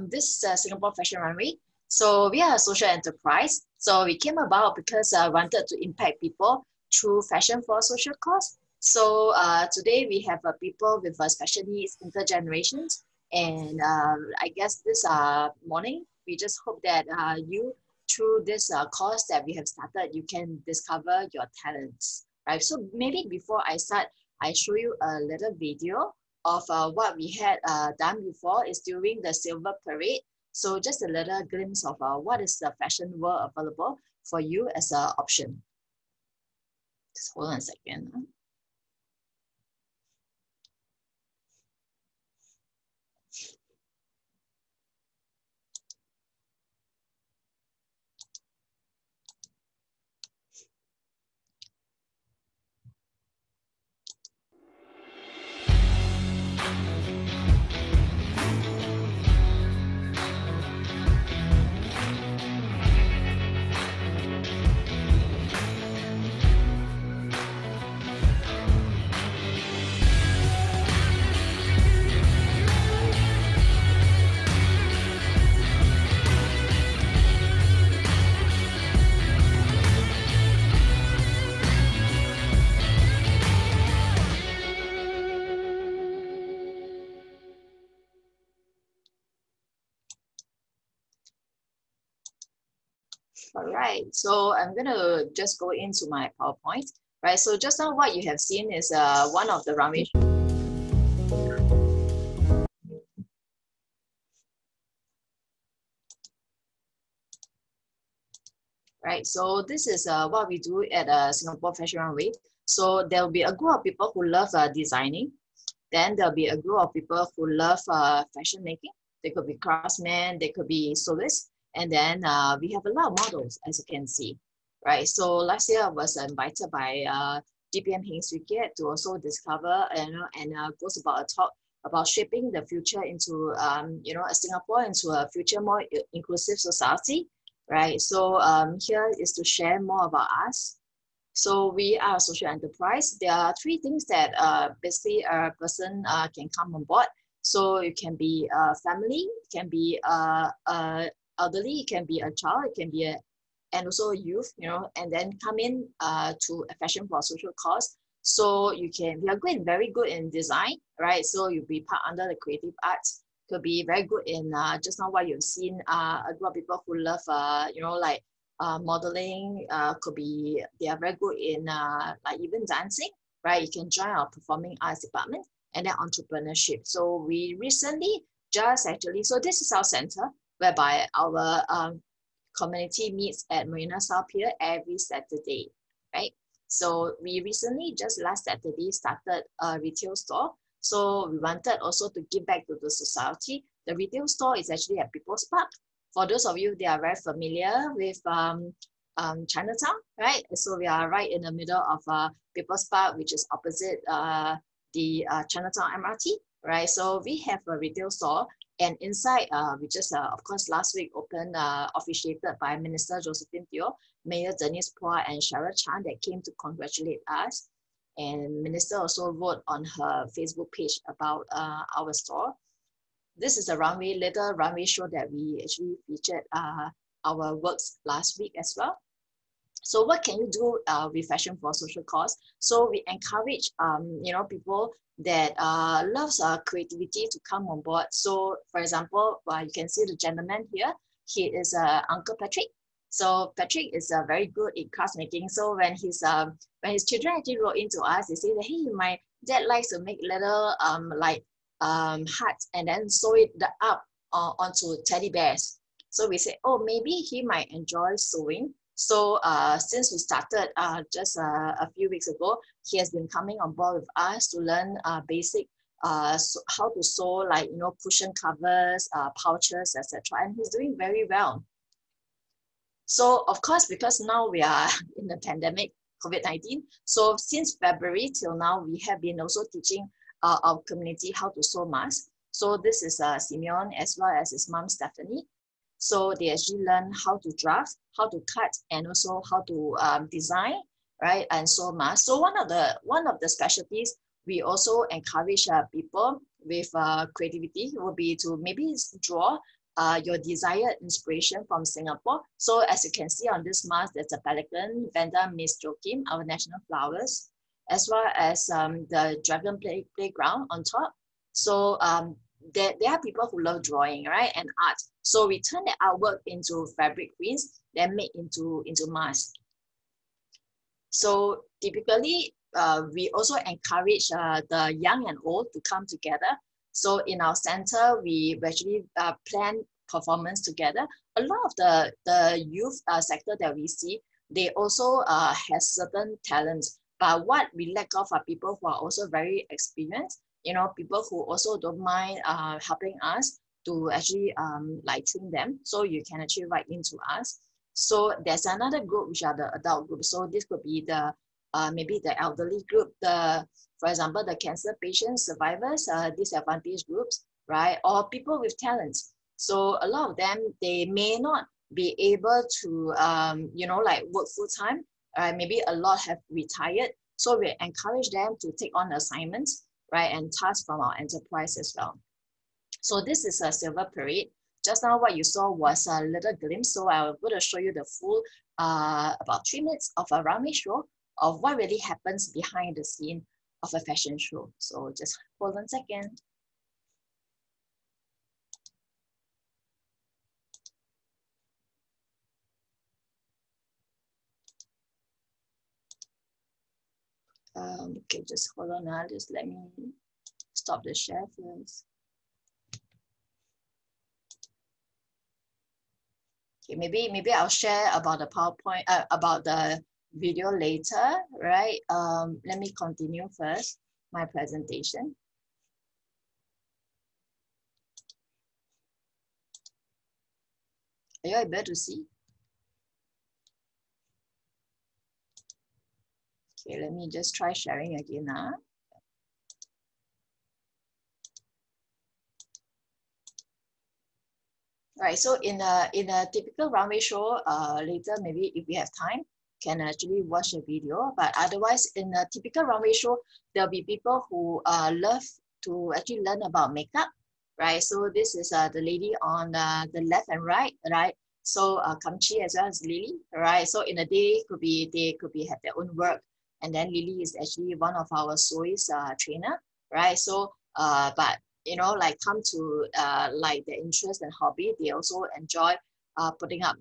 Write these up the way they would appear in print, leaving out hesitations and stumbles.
this Singapore Fashion Runway. So we are a social enterprise. So we came about because I wanted to impact people through fashion for a social cause. So today we have people with special needs, intergenerations, and I guess this morning, we just hope that you, through this course that we have started, you can discover your talents, right? So maybe before I start, I show you a little video of what we had done before is during the Silver Parade. So just a little glimpse of what is the fashion world available for you as an option. Just hold on a second. All right, so I'm gonna just go into my PowerPoint, right? So just now what you have seen is one of the runway. Right, so this is what we do at Singapore Fashion Runway. So there will be a group of people who love designing. Then there'll be a group of people who love fashion making. They could be craftsmen, they could be sewists. And then we have a lot of models, as you can see, right? So last year I was invited by DPM Haynes Wicket to also discover and goes about a talk about shaping the future into, a Singapore into a future more inclusive society, right? So here is to share more about us. So we are a social enterprise. There are three things that basically a person can come on board. So it can be a family, it can be elderly, it can be a child, it can be and also a youth, and then come in to a fashion for a social cause. So we are very good in design, right? So you'll be part under the creative arts. Could be very good in just now what you've seen, a group of people who love, modeling, they are very good in like even dancing, right? You can join our performing arts department, and then entrepreneurship. So we recently so this is our center whereby our community meets at Marina South Pier every Saturday, right? So we recently, just last Saturday, started a retail store. So we wanted also to give back to the society. The retail store is actually at People's Park. For those of you that are very familiar with Chinatown, right? So we are right in the middle of People's Park, which is opposite the Chinatown MRT, right? So we have a retail store, and inside, we just, of course, last week opened, officiated by Minister Josephine Teo, Mayor Denise Phua, and Cheryl Chan that came to congratulate us. And Minister also wrote on her Facebook page about our store. This is a little runway show that we actually featured our works last week as well. So what can you do with fashion for social cause? So we encourage, people that loves creativity to come on board. So for example, you can see the gentleman here. He is Uncle Patrick. So Patrick is very good in craft making. So when his children actually wrote into us, they say that, hey, my dad likes to make little hearts and then sew it up onto teddy bears. So we say, oh, maybe he might enjoy sewing. So since we started just a few weeks ago, he has been coming on board with us to learn basic how to sew, cushion covers, pouches, etc. And he's doing very well. So of course, because now we are in the pandemic, COVID-19, so since February till now, we have been also teaching our community how to sew masks. So this is Simeon as well as his mom, Stephanie. So they actually learn how to draft, how to cut, and also how to design, right, and sew masks. So one of the specialties, we also encourage people with creativity will be to maybe draw your desired inspiration from Singapore. So as you can see on this mask, there's a pelican, Vanda Miss Joachim, our national flowers, as well as the dragon playground on top. So there are people who love drawing, right, and art. So we turn the artwork into fabric prints, then make into masks. So typically, we also encourage the young and old to come together. So in our center, we actually plan performance together. A lot of the youth sector that we see, they also have certain talents. But what we lack of are people who are also very experienced, you know, people who also don't mind helping us to actually like train them. So you can actually write into us. So there's another group, which are the adult group. So this could be the maybe the elderly group, for example, the cancer patients, survivors, disadvantaged groups, right? Or people with talents. So a lot of them, they may not be able to, you know, like work full time. Maybe a lot have retired. So we encourage them to take on assignments, right? And tasks from our enterprise as well. So this is a silver parade. Just now what you saw was a little glimpse. So I'm going to show you the full, about 3 minutes of a runway show of what really happens behind the scene of a fashion show. So just hold on a second. Okay, just hold on now. Just let me stop the share first. Okay, maybe I'll share about the PowerPoint, about the video later, right? Let me continue first my presentation. Are you able to see? Okay, let me just try sharing again now. Right, so in a typical runway show, later maybe if we have time, can actually watch a video. But otherwise, in a typical runway show, there'll be people who love to actually learn about makeup, right? So this is the lady on the left and right, right? So Kamchi as well as Lily, right? So in a day, they could be have their own work, and then Lily is actually one of our SUSS trainer, right? So but you know, like come to like their interest and hobby, they also enjoy putting up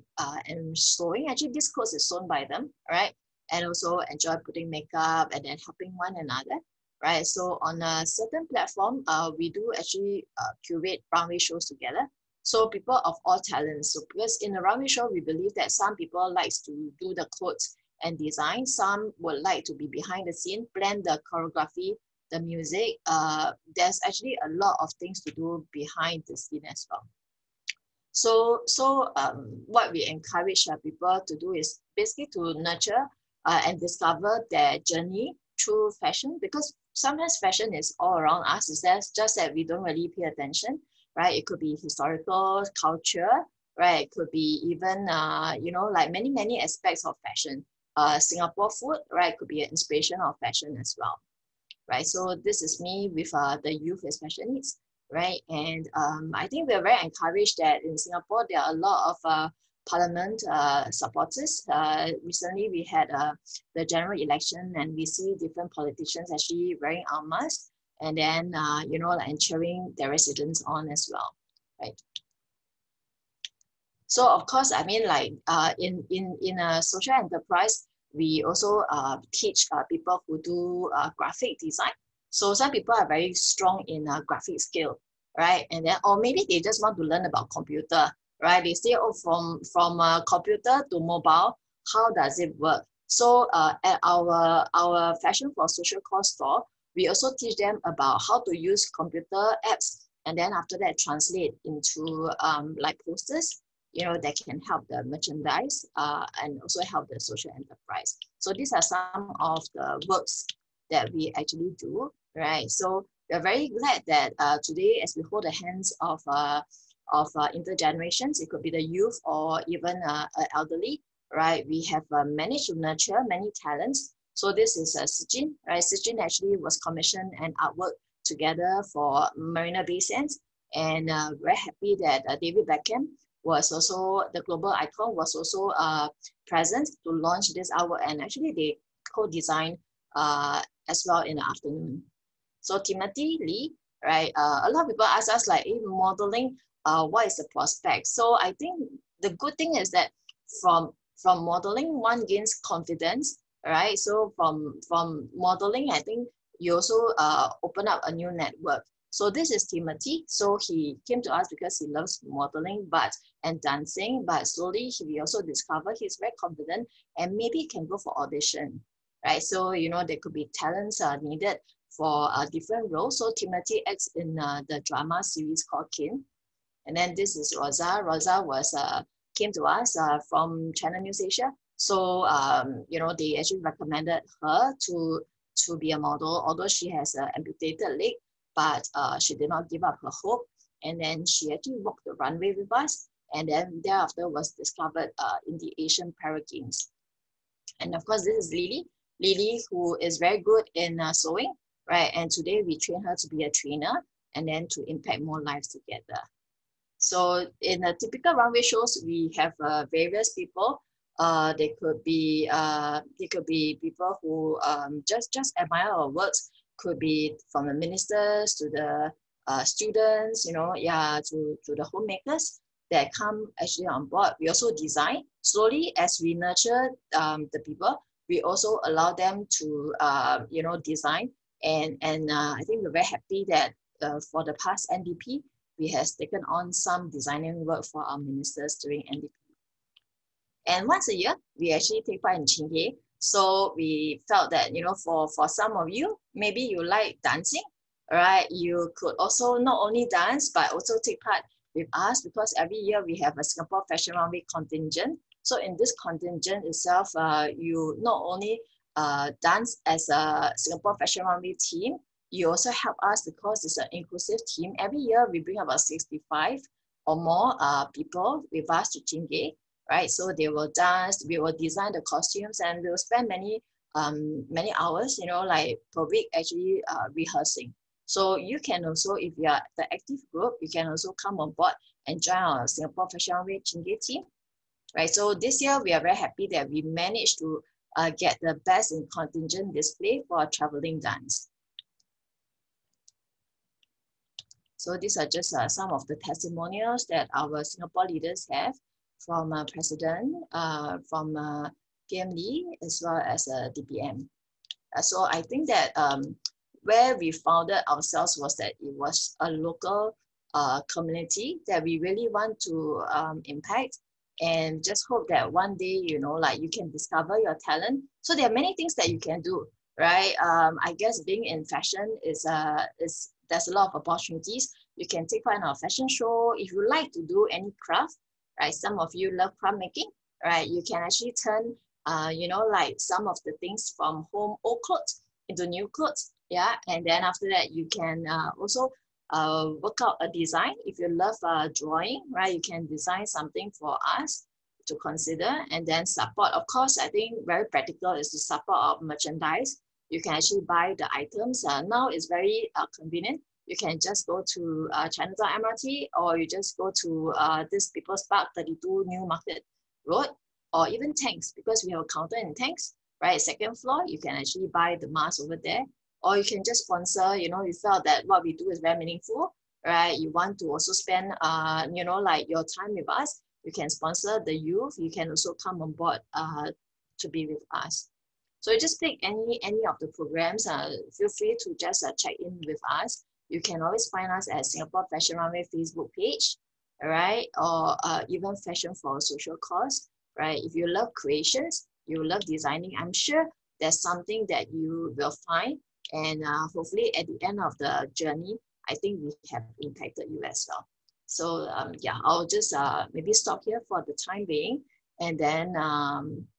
and sewing. Actually, this clothes is sewn by them, right? And also enjoy putting makeup and then helping one another, right? So on a certain platform, we do actually curate runway shows together. So people of all talents. So because in a runway show, we believe that some people likes to do the clothes and design. Some would like to be behind the scene, plan the choreography, the music. There's actually a lot of things to do behind the scene as well. So what we encourage people to do is basically to nurture and discover their journey through fashion, because sometimes fashion is all around us. It's just that we don't really pay attention, right? It could be historical, culture, right? It could be even, you know, like many aspects of fashion. Singapore food, right? Could be an inspiration of fashion as well, right? So this is me with the youth with special needs, right? And I think we're very encouraged that in Singapore, there are a lot of parliament supporters. Recently, we had the general election, and we see different politicians actually wearing our masks, and then, you know, and cheering their residents on as well, right? So of course, I mean, like in a social enterprise, we also teach people who do graphic design. So some people are very strong in graphic skill, right? And then, or maybe they just want to learn about computer, right? They say, oh, from computer to mobile, how does it work? So at our Fashion for Social Cause store, we also teach them about how to use computer apps, and then after that translate into like posters, you know, that can help the merchandise and also help the social enterprise. So these are some of the works that we actually do, right? So we're very glad that today, as we hold the hands of intergenerations, it could be the youth or even elderly, right? We have managed to nurture many talents. So this is Sijin, right? Sijin actually was commissioned an artwork together for Marina Bay Sands. And very happy that David Beckham was also, the global icon, was also present to launch this hour. And actually they co-designed as well in the afternoon. So Timothy Lee, right? A lot of people ask us like, modeling, what is the prospect? So I think the good thing is that from modeling, one gains confidence, right? So from modeling, I think you also open up a new network. So this is Timothy. So he came to us because he loves modeling and dancing, but slowly we also discovered he's very confident and maybe he can go for audition, right? So, there could be talents needed for different roles. So Timothy acts in the drama series called Kin. And then this is Rosa. Rosa came to us from Channel News Asia. So, they actually recommended her to be a model, although she has an amputated leg, but she did not give up her hope. And then she actually walked the runway with us. And then thereafter was discovered in the Asian Para Games. And of course, this is Lily, who is very good in sewing, right? And today we train her to be a trainer and then to impact more lives together. So in a typical runway shows, we have various people. They could be people who just admire our works. Could be from the ministers to the students, to the homemakers that come actually on board. We also design slowly as we nurture the people. We also allow them to design, and I think we're very happy that for the past NDP, we has taken on some designing work for our ministers during NDP. And once a year, we actually take part in Chingye. So we felt that, for some of you, maybe you like dancing, right? You could also not only dance, but also take part with us, because every year we have a Singapore Fashion Runway contingent. So in this contingent itself, you not only dance as a Singapore Fashion Runway team, you also help us because it's an inclusive team. Every year we bring about 65 or more people with us to Chingye, right? So they will dance, we will design the costumes, and we will spend many hours, like per week actually rehearsing. So you can also, if you are the active group, you can also come on board and join our Singapore Fashion Runway Chingye team, right? So this year we are very happy that we managed to get the best in contingent display for traveling dance. So these are just some of the testimonials that our Singapore leaders have from President, from PM Lee, as well as DPM. So I think that where we founded ourselves was that it was a local community that we really want to impact, and just hope that one day, like you can discover your talent. So there are many things that you can do, right? I guess being in fashion is there's a lot of opportunities. You can take part in our fashion show. If you like to do any craft, right? Some of you love craft making, right? You can actually turn, like some of the things from home old clothes into new clothes, yeah. And then after that, you can also work out a design. If you love drawing, right? You can design something for us to consider, and then support. Of course, I think very practical is to support our merchandise. You can actually buy the items. Now it's very convenient. You can just go to Chinatown MRT, or you just go to this People's Park 32 New Market Road, or even Tanks, because we have a counter in Tanks, right? Second floor, you can actually buy the mask over there, or you can just sponsor, you felt that what we do is very meaningful, right? You want to also spend, like your time with us, you can sponsor the youth. You can also come on board to be with us. So you just pick any of the programs. Feel free to just check in with us. You can always find us at Singapore Fashion Runway Facebook page, all right? Or even Fashion for a Social Cause, right? If you love creations, you love designing, I'm sure there's something that you will find. And hopefully at the end of the journey, I think we have impacted you as well. So yeah, I'll just maybe stop here for the time being. And then,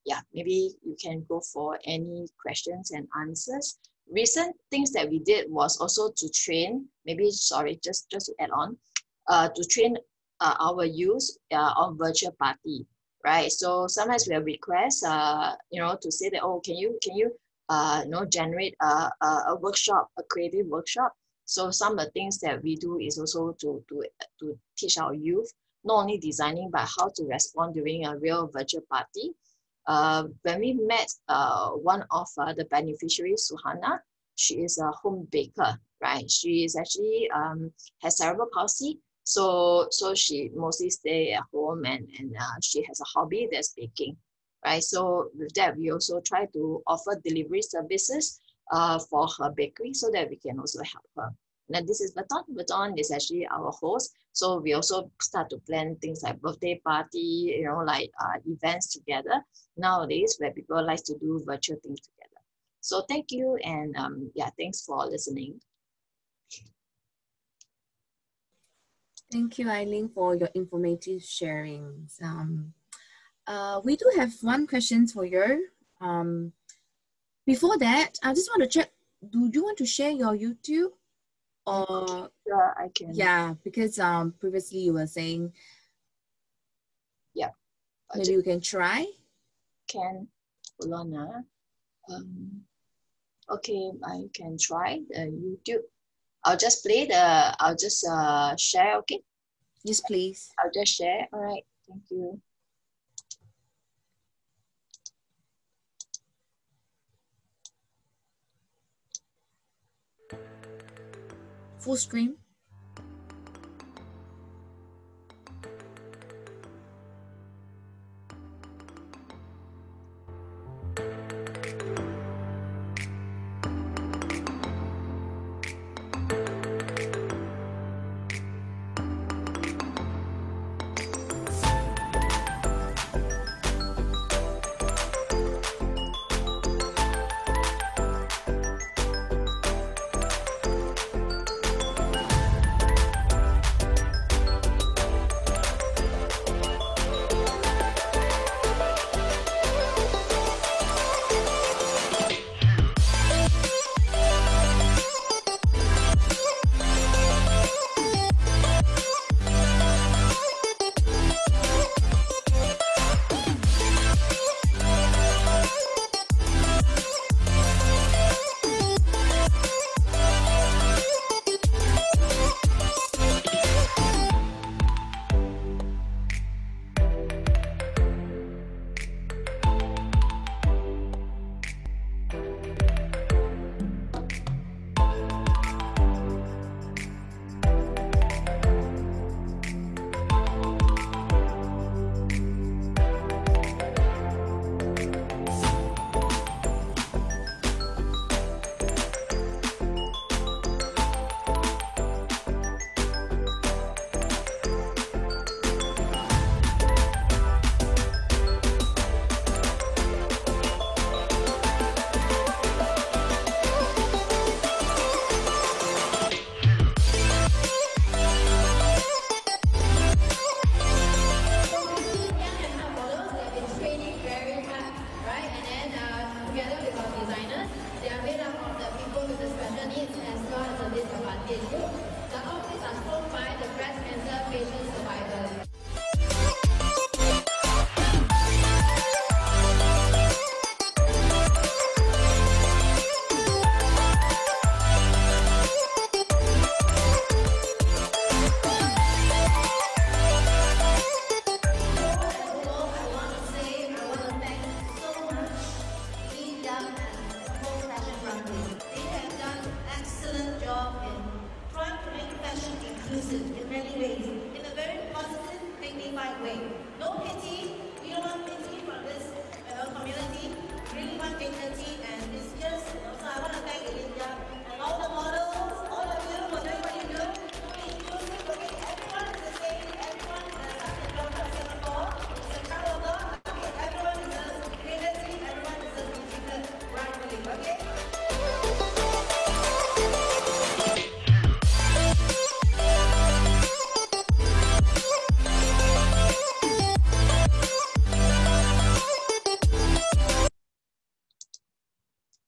yeah, maybe you can go for any questions and answers. Recent things that we did was also to train, just to add on, to train our youth on virtual party, right? So sometimes we have requests, to say that, oh, can you generate a workshop, a creative workshop. So some of the things that we do is also to teach our youth, not only designing, but how to respond during a real virtual party. When we met one of the beneficiaries, Suhana, she is a home baker, right? She is actually has cerebral palsy. So she mostly stay at home and she has a hobby that's baking, right? So with that, we also try to offer delivery services for her bakery so that we can also help her. And this is Baton. Baton is actually our host. So we also start to plan things like birthday party, you know, like events together nowadays where people like to do virtual things together. So thank you. And yeah, thanks for listening. Thank you, Eileen, for your informative sharing. We do have one question for you. Before that, I just want to check, do you want to share your YouTube? Or sure, I can. Yeah, because previously you were saying, yeah, maybe you can try. Can hold on. Okay, I can try the YouTube. I'll just play the. I'll just share. Okay. Yes, please. I'll just share. All right. Thank you. Full screen.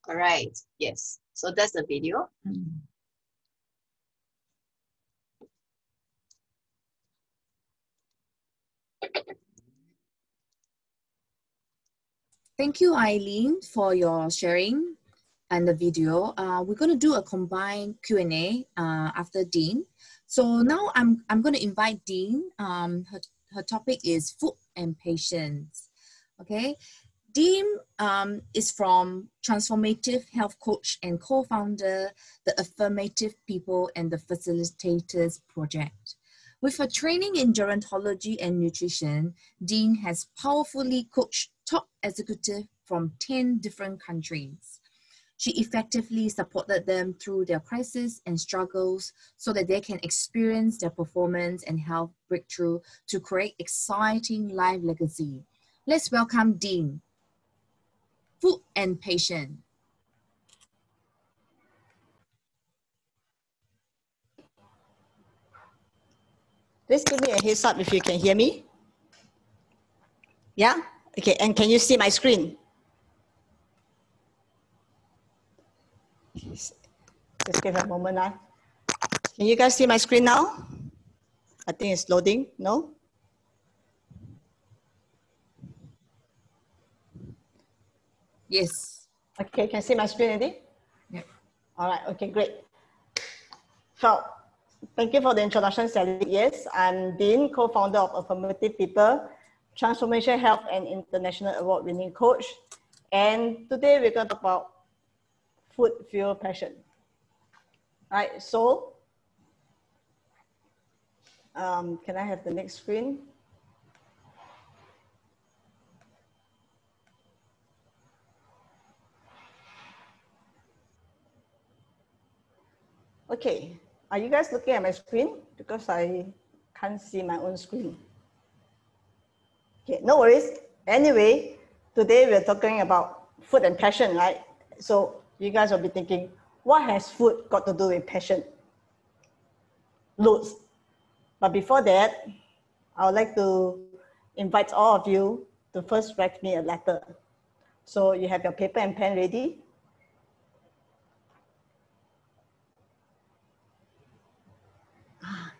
All right. Yes. So that's the video. Thank you, Eileen, for your sharing. and the video. We're going to do a combined Q&A after Dean. So now I'm going to invite Dean. Her topic is food and patience. Okay. Dean is from Transformative Health Coach and co-founder, the Affirmative People and the Facilitators Project. With her training in gerontology and nutrition, Dean has powerfully coached top executives from 10 different countries. She effectively supported them through their crises and struggles so that they can experience their performance and health breakthrough to create exciting life legacy. Let's welcome Dean. Food and patience. Please give me a heads up if you can hear me. Yeah? Okay, and can you see my screen? Just give a moment now. Can you guys see my screen now? I think it's loading, no? Yes. Okay, can you see my screen already? Yep. All right, okay, great. So, thank you for the introduction, Sally. Yes, I'm Dean, co-founder of Affirmative People, Transformation Health and International Award-winning coach. And today we're going to talk about food, fuel, passion. All right, so can I have the next screen? Okay, are you guys looking at my screen? Because I can't see my own screen. Okay, no worries. Anyway, today we're talking about food and passion, right? So you guys will be thinking, what has food got to do with passion? Loads. But before that, I would like to invite all of you to first write me a letter. So you have your paper and pen ready?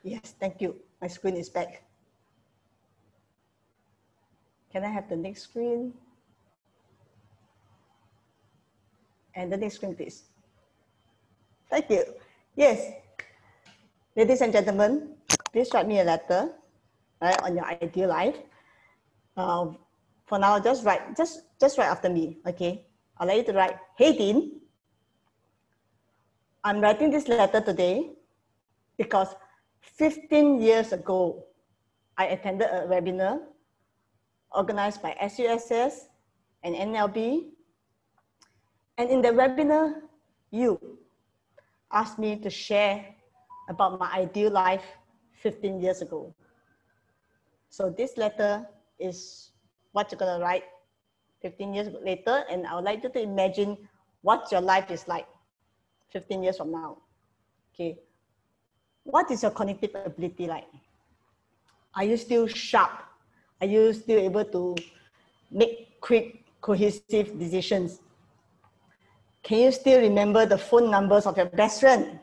Yes, thank you. My screen is back. Can I have the next screen? And the next screen, please. Thank you. Yes. Ladies and gentlemen, please write me a letter, right, on your ideal life. For now, just write after me, okay? I'll let you to write, hey Dean, I'm writing this letter today because 15 years ago, I attended a webinar organized by SUSS and NLB. And in the webinar, you asked me to share about my ideal life 15 years ago. So this letter is what you're gonna write 15 years later, and I would like you to imagine what your life is like 15 years from now. Okay. What is your cognitive ability like? Are you still sharp? Are you still able to make quick, cohesive decisions? Can you still remember the phone numbers of your best friend?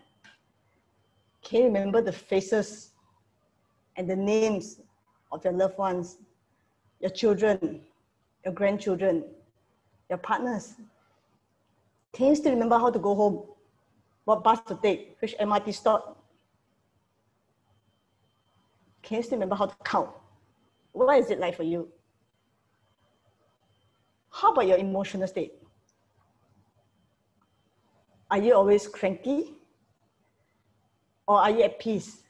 Can you remember the faces and the names of your loved ones, your children, your grandchildren, your partners? Can you still remember how to go home? What bus to take? Which MRT stop? Can you still remember how to count? What is it like for you? How about your emotional state? Are you always cranky? Or are you at peace?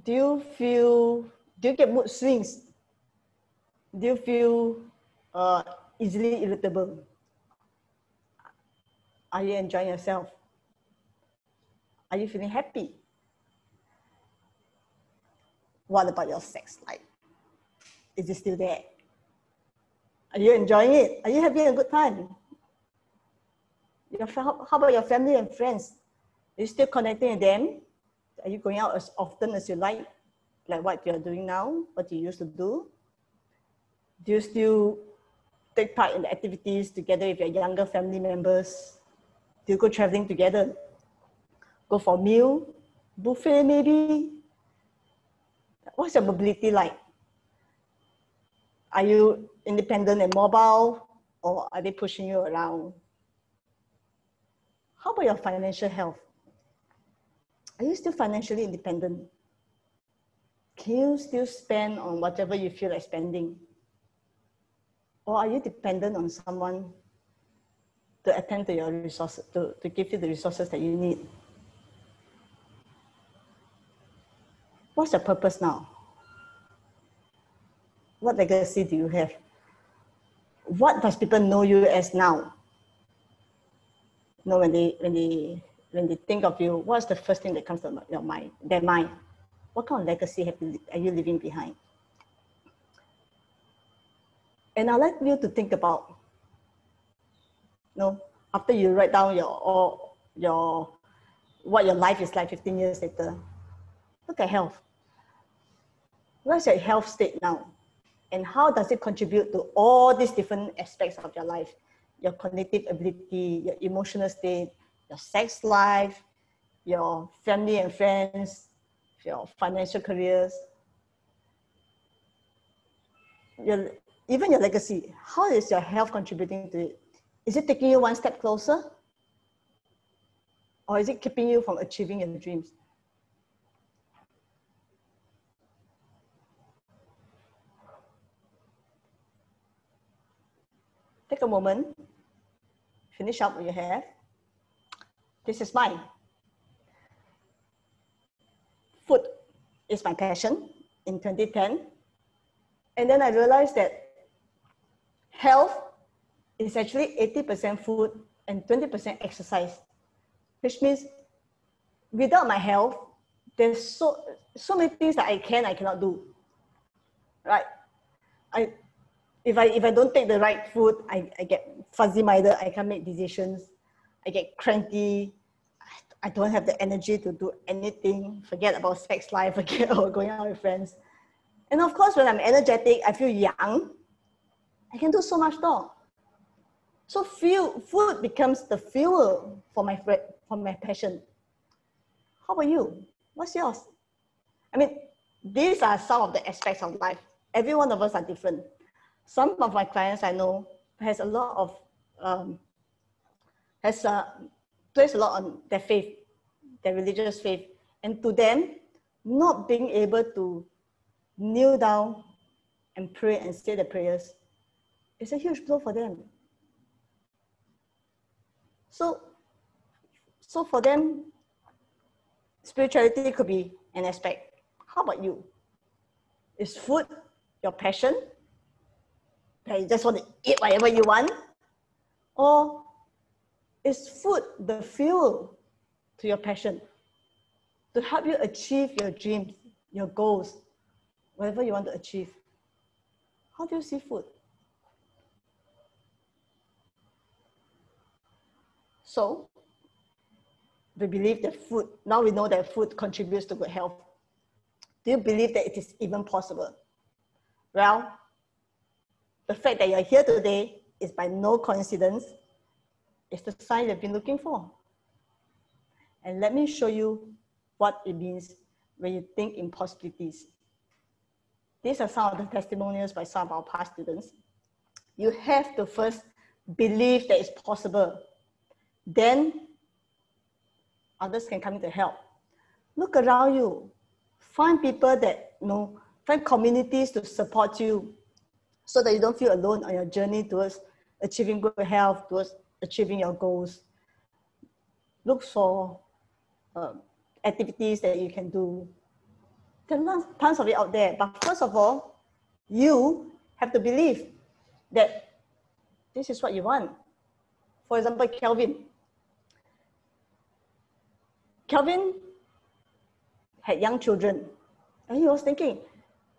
Do you get mood swings? Do you feel easily irritable? Are you enjoying yourself? Are you feeling happy? What about your sex life? Is it still there? Are you enjoying it? Are you having a good time? How about your family and friends? Are you still connecting with them? Are you going out as often as you like what you're doing now, what you used to do? Do you still take part in the activities together with your younger family members? Do you go traveling together? Go for a meal? Buffet maybe? What's your mobility like? Are you independent and mobile? or are they pushing you around? How about your financial health? Are you still financially independent? Can you still spend on whatever you feel like spending? Or are you dependent on someone to attend to your resources, to give you the resources that you need? What's your purpose now? What legacy do you have? What does people know you as now? You know, when they think of you, what's the first thing that comes to their mind? What kind of legacy are you leaving behind? And I'd like you to think about, you know, after you write down what your life is like 15 years later, look at health. What's your health state now? And how does it contribute to all these different aspects of your life? Your cognitive ability, your emotional state, your sex life, your family and friends, your financial careers, even your legacy. How is your health contributing to it? Is it taking you one step closer? Or is it keeping you from achieving your dreams? Take a moment, finish up what you have. This is mine. Food is my passion in 2010. And then I realized that health is actually 80% food and 20% exercise, which means without my health, there's so many things that I cannot do, right? If I don't take the right food, I get fuzzy-minded, I can't make decisions, I get cranky, I don't have the energy to do anything, forget about sex life, forget about going out with friends. And of course, when I'm energetic, I feel young, I can do so much more. So food becomes the fuel for my passion. How about you? What's yours? I mean, these are some of the aspects of life. Every one of us are different. Some of my clients I know has a lot of, placed a lot on their faith, their religious faith. And to them, not being able to kneel down and pray and say the prayers is a huge blow for them. So for them, spirituality could be an aspect. How about you? Is food your passion? That you just want to eat whatever you want? Or is food the fuel to your passion to help you achieve your dreams, your goals, whatever you want to achieve? How do you see food? So we believe that food, now we know that food contributes to good health. Do you believe that it is even possible? Well, the fact that you're here today is by no coincidence. It's the sign you've been looking for. And let me show you what it means when you think in possibilities. These are some of the testimonials by some of our past students. You have to first believe that it's possible. Then others can come in to help. Look around you. Find people that find communities to support you so that you don't feel alone on your journey towards achieving good health, towards achieving your goals. Look for activities that you can do. There are tons of it out there. But first of all, you have to believe that this is what you want. For example, Kelvin had young children, and he was thinking,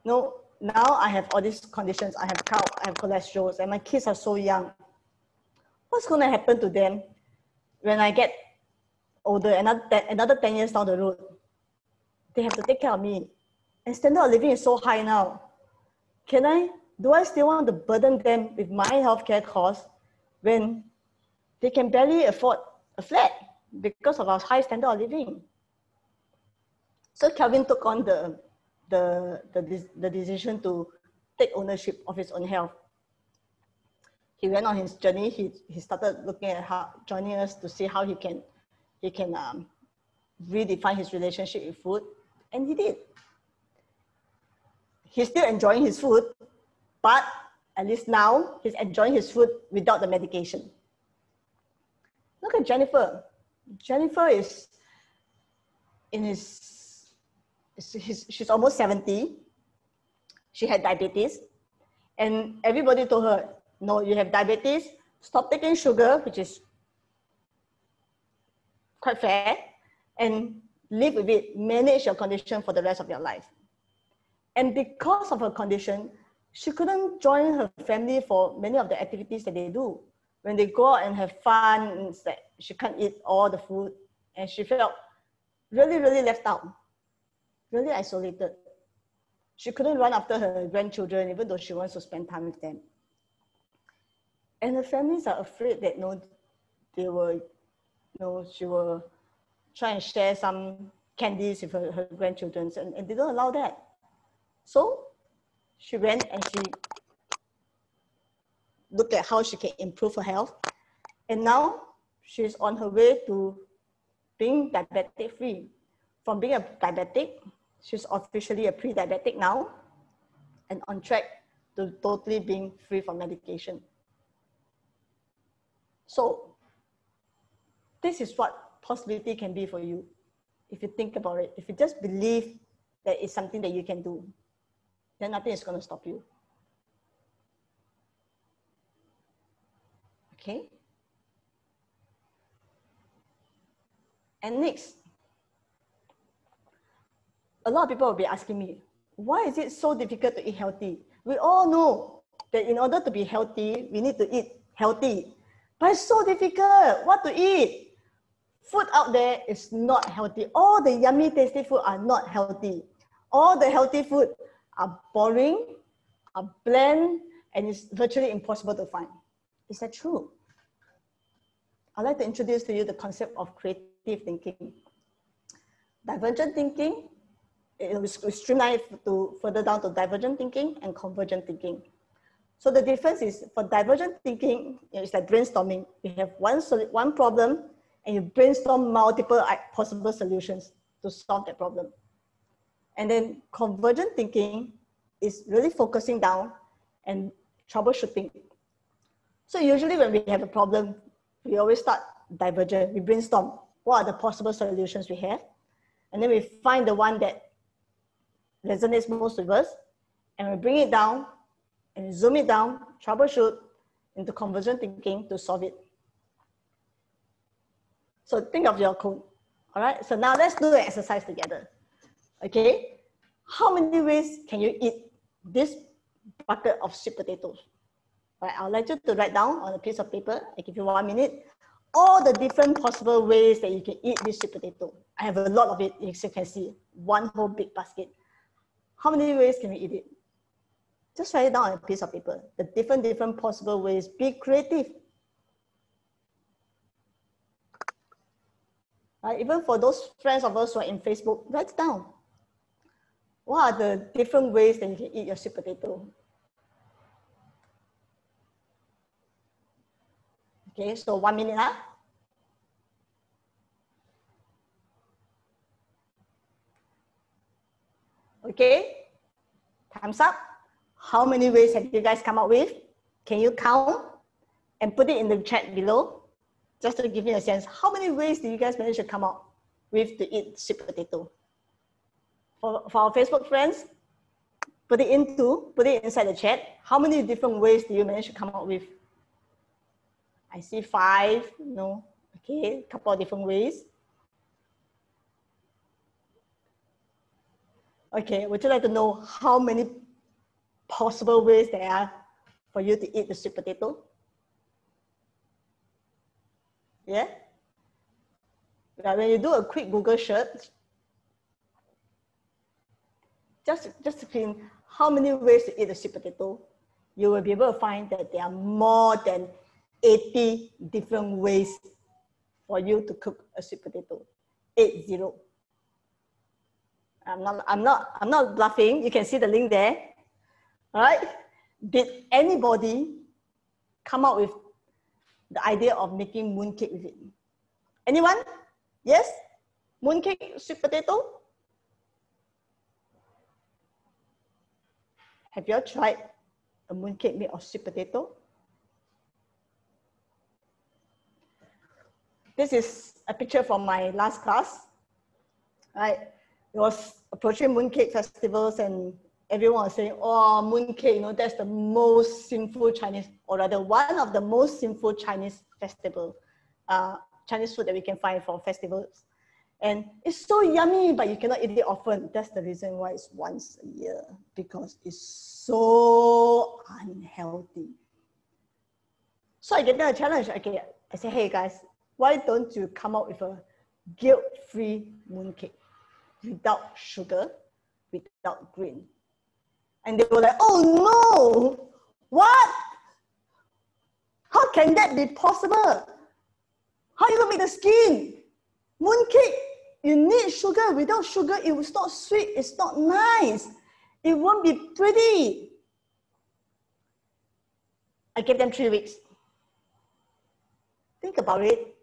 no, now I have all these conditions. I have gout, I have cholesterol, and my kids are so young. What's going to happen to them when I get older, another 10 years down the road? They have to take care of me. And standard of living is so high now. Do I still want to burden them with my healthcare costs when they can barely afford a flat because of our high standard of living? So Kelvin took on the decision to take ownership of his own health. he went on his journey. He started looking at how, joining us to see how he can redefine his relationship with food, and he did. He's still enjoying his food, but at least now he's enjoying his food without the medication. Look at Jennifer. Jennifer is in she's almost 70. She had diabetes, and everybody told her, no, you have diabetes, stop taking sugar, which is quite fair, and live with it, manage your condition for the rest of your life. And because of her condition, she couldn't join her family for many of the activities that they do. When they go out and have fun, it's like she can't eat all the food, and she felt really, really left out, really isolated. She couldn't run after her grandchildren, even though she wants to spend time with them. And her families are afraid that she will try and share some candies with her grandchildren, and they don't allow that. So she went and she looked at how she can improve her health. And now she's on her way to being diabetic free. From being a diabetic, she's officially a pre-diabetic now, and on track to totally being free from medication. So this is what possibility can be for you. If you think about it, if you just believe that it's something that you can do, then nothing is going to stop you. Okay? And next, a lot of people will be asking me, why is it so difficult to eat healthy? We all know that in order to be healthy, we need to eat healthy. But it's so difficult. What to eat? Food out there is not healthy. All the yummy, tasty food are not healthy. All the healthy food are boring, are bland, and it's virtually impossible to find. Is that true? I'd like to introduce to you the concept of creative thinking. Divergent thinking, we streamline it to further down to divergent thinking and convergent thinking. So the difference is, for divergent thinking, it's like brainstorming. You have one problem and you brainstorm multiple possible solutions to solve that problem. And then convergent thinking is really focusing down and troubleshooting. So usually when we have a problem, we always start divergent. We brainstorm what are the possible solutions we have, and then we find the one that resonates most with us, and we bring it down and zoom it down, troubleshoot into convergent thinking to solve it. So think of your code. All right, so now let's do an exercise together. Okay, how many ways can you eat this bucket of sweet potatoes? All right, I'd like you to write down on a piece of paper. I give you 1 minute. All the different possible ways that you can eat this sweet potato. I have a lot of it, as you can see, one whole big basket. How many ways can we eat it? Just write it down on a piece of paper. The different possible ways. Be creative. Even for those friends of us who are in Facebook, write it down. What are the different ways that you can eat your sweet potato? Okay, so 1 minute, huh? Okay, time's up. How many ways have you guys come up with? Can you count and put it in the chat below? Just to give you a sense, how many ways do you guys manage to come up with to eat sweet potato? For our Facebook friends, put it inside the chat. How many different ways do you manage to come up with? I see 5, no, okay, a couple of different ways. Okay, would you like to know how many possible ways there are for you to eat the sweet potato? Yeah? When you do a quick Google search, just to clean how many ways to eat a sweet potato, you will be able to find that there are more than 80 different ways for you to cook a sweet potato. 80. I'm not bluffing. You can see the link there. All right. Did anybody come up with the idea of making mooncake with it? Anyone? Yes? Mooncake, sweet potato? Have you all tried a mooncake made of sweet potato? This is a picture from my last class. Right? It was approaching mooncake festivals and everyone was saying, oh, mooncake, you know, that's the most sinful Chinese, or rather one of the most sinful Chinese festival, Chinese food that we can find for festivals. And it's so yummy, but you cannot eat it often. That's the reason why it's once a year, because it's so unhealthy. So I gave them a challenge. Okay, I said, hey guys, why don't you come up with a guilt-free mooncake without sugar, without grain? And they were like, oh no, what? How can that be possible? How are you gonna make the skin? Mooncake, you need sugar. Without sugar, it's not sweet, it's not nice. It won't be pretty. I gave them 3 weeks. Think about it,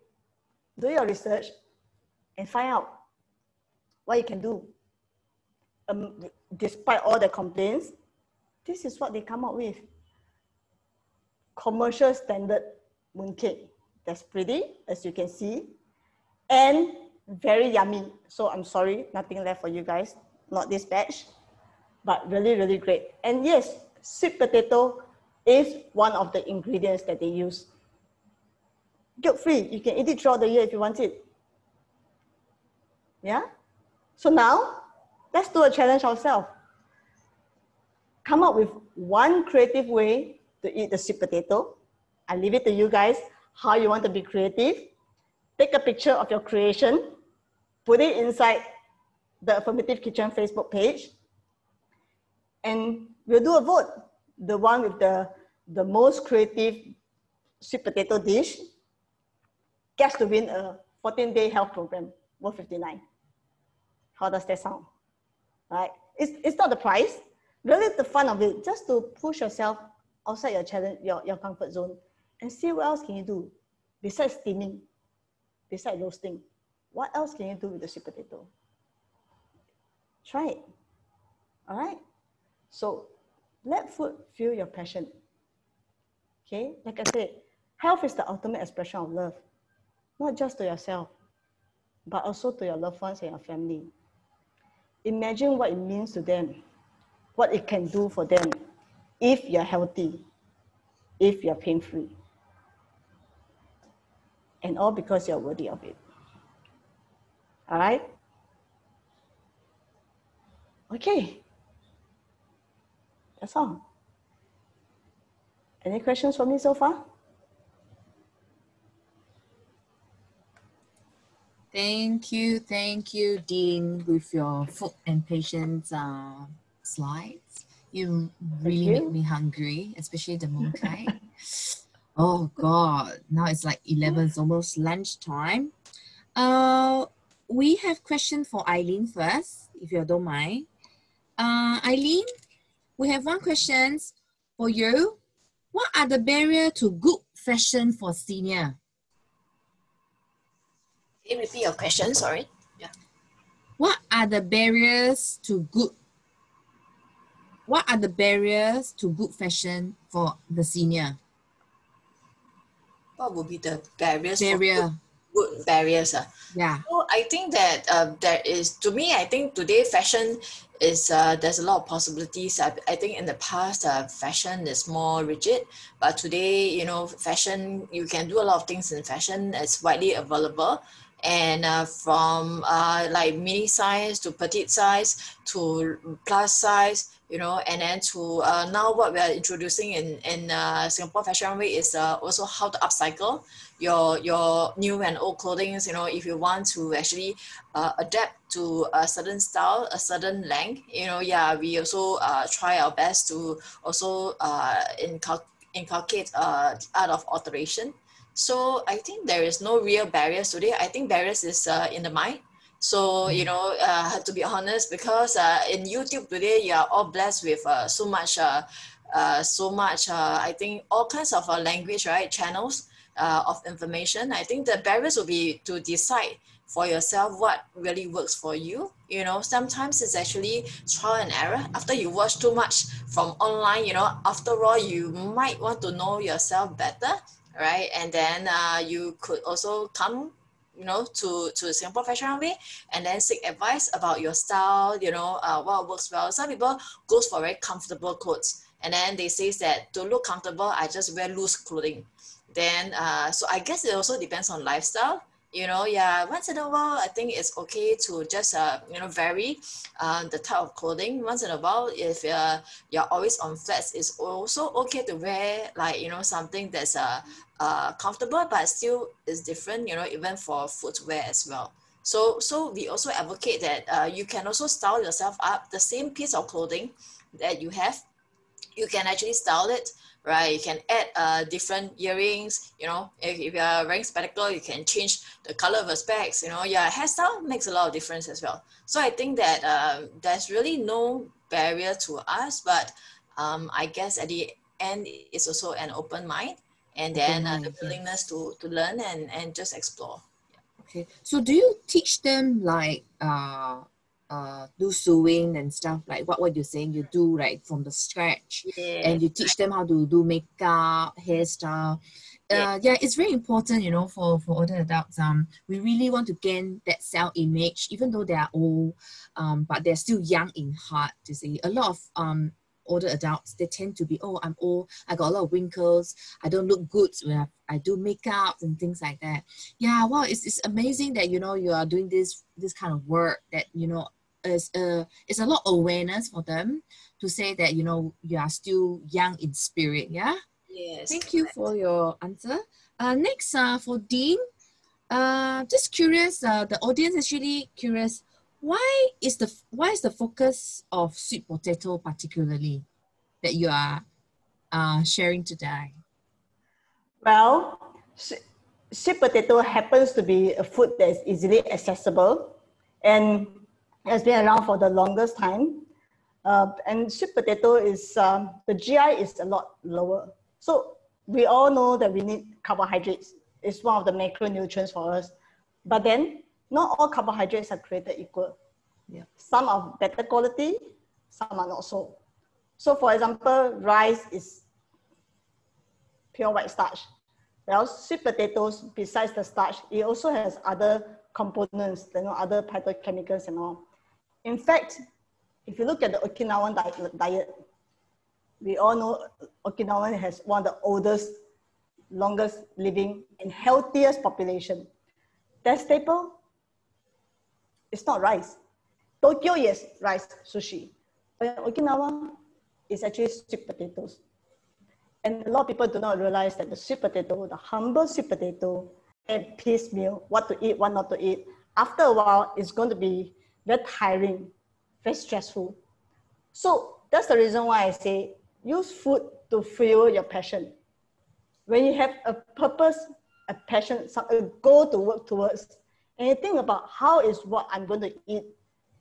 do your research, and find out what you can do. Despite all the complaints, this is what they come up with. Commercial standard mooncake. That's pretty, as you can see, and very yummy. So I'm sorry, nothing left for you guys, not this batch, but really, really great. And yes, sweet potato is one of the ingredients that they use. Guilt-free, you can eat it throughout the year if you want it. Yeah? So now, let's do a challenge ourselves. Come up with one creative way to eat the sweet potato. I leave it to you guys, how you want to be creative. Take a picture of your creation, put it inside the Affirmative Kitchen Facebook page, and we'll do a vote. The one with the most creative sweet potato dish gets to win a 14-day health program worth $59. How does that sound? Right? It's not the price, really the fun of it, just to push yourself outside your challenge, your comfort zone, and see what else can you do besides steaming, besides roasting. What else can you do with the sweet potato? Try it. All right? So let food fuel your passion. Okay? Like I said, health is the ultimate expression of love, not just to yourself, but also to your loved ones and your family. Imagine what it means to them, what it can do for them if you're healthy, if you're pain-free. And all because you're worthy of it. All right? Okay. That's all. Any questions for me so far? Thank you, Dean, with your food and patience slides. You really make me hungry, especially the mooncake. Oh God, now it's like 11, it's almost lunchtime. We have question for Eileen first, if you don't mind. Eileen, we have one question for you. What are the barriers to good fashion for senior? Can you repeat your question? Sorry. Yeah. What are the barriers to good fashion for the senior? What would be the barriers? Good barriers? Yeah. So I think that there is, to me, I think today fashion is, there's a lot of possibilities. I think in the past, fashion is more rigid, but today, you know, fashion, you can do a lot of things in fashion. It's widely available. And from like mini size to petite size to plus size, you know, and then to now what we are introducing in Singapore Fashion Week is also how to upcycle your new and old clothing. You know, if you want to actually adapt to a certain style, a certain length, you know, yeah, we also try our best to also inculcate art of alteration. So I think there is no real barriers today. I think barriers is in the mind. So, you know, to be honest, because in YouTube today, you are all blessed with so much so much, I think all kinds of language, right, channels of information. I think the barriers will be to decide for yourself what really works for you. You know, sometimes it's actually trial and error. After you watch too much from online, you know, after all, you might want to know yourself better, right? And then you could also come, you know, to Singapore Fashion Runway and then seek advice about your style, you know, what works well. Some people goes for very comfortable clothes, and then they say that to look comfortable, I just wear loose clothing. Then, so I guess it also depends on lifestyle. You know, yeah, once in a while, I think it's okay to just, you know, vary the type of clothing. Once in a while, if you're always on flats, it's also okay to wear, like, you know, something that's comfortable, but still is different, you know, even for footwear as well. So we also advocate that you can also style yourself up. The same piece of clothing that you have, you can actually style it, right? You can add different earrings, you know, if you are wearing spectacle, you can change the color of your specs, you know, yeah, hairstyle makes a lot of difference as well. So I think that there's really no barrier to us, but I guess at the end, it's also an open mind, and then the willingness to learn and just explore. Okay, so do you teach them like do sewing and stuff, like what you're saying you do, right, from the scratch? Yes. And you teach them how to do makeup, hairstyle? Yeah, it's very important, you know, for older adults. We really want to gain that self-image, even though they are old, but they're still young in heart. You see, a lot of older adults, they tend to be, oh, I'm old, I got a lot of wrinkles, I don't look good when I do makeup and things like that. Yeah, well, it's amazing that, you know, you are doing this kind of work that, you know, is it's a lot of awareness for them to say that, you know, you are still young in spirit. Yeah. Yes. Thank you for your answer. Next, for Dean, just curious, the audience is really curious. Why is the focus of sweet potato particularly that you are sharing today? Well, sweet potato happens to be a food that is easily accessible and has been around for the longest time. And sweet potato is, the GI is a lot lower. So we all know that we need carbohydrates. It's one of the macronutrients for us. But then not all carbohydrates are created equal. Yeah. Some are better quality, some are not so. So for example, rice is pure white starch. Well, sweet potatoes, besides the starch, it also has other components, you know, other phytochemicals and all. In fact, if you look at the Okinawan diet, we all know Okinawan has one of the oldest, longest living and healthiest population. That staple, it's not rice. Tokyo, yes, rice, sushi. But Okinawa is actually sweet potatoes. And a lot of people do not realize that the sweet potato, the humble sweet potato, and piecemeal, what to eat, what not to eat, after a while, it's going to be very tiring, very stressful. So that's the reason why I say use food to fuel your passion. When you have a purpose, a passion, a goal to work towards, and you think about how is what I'm going to eat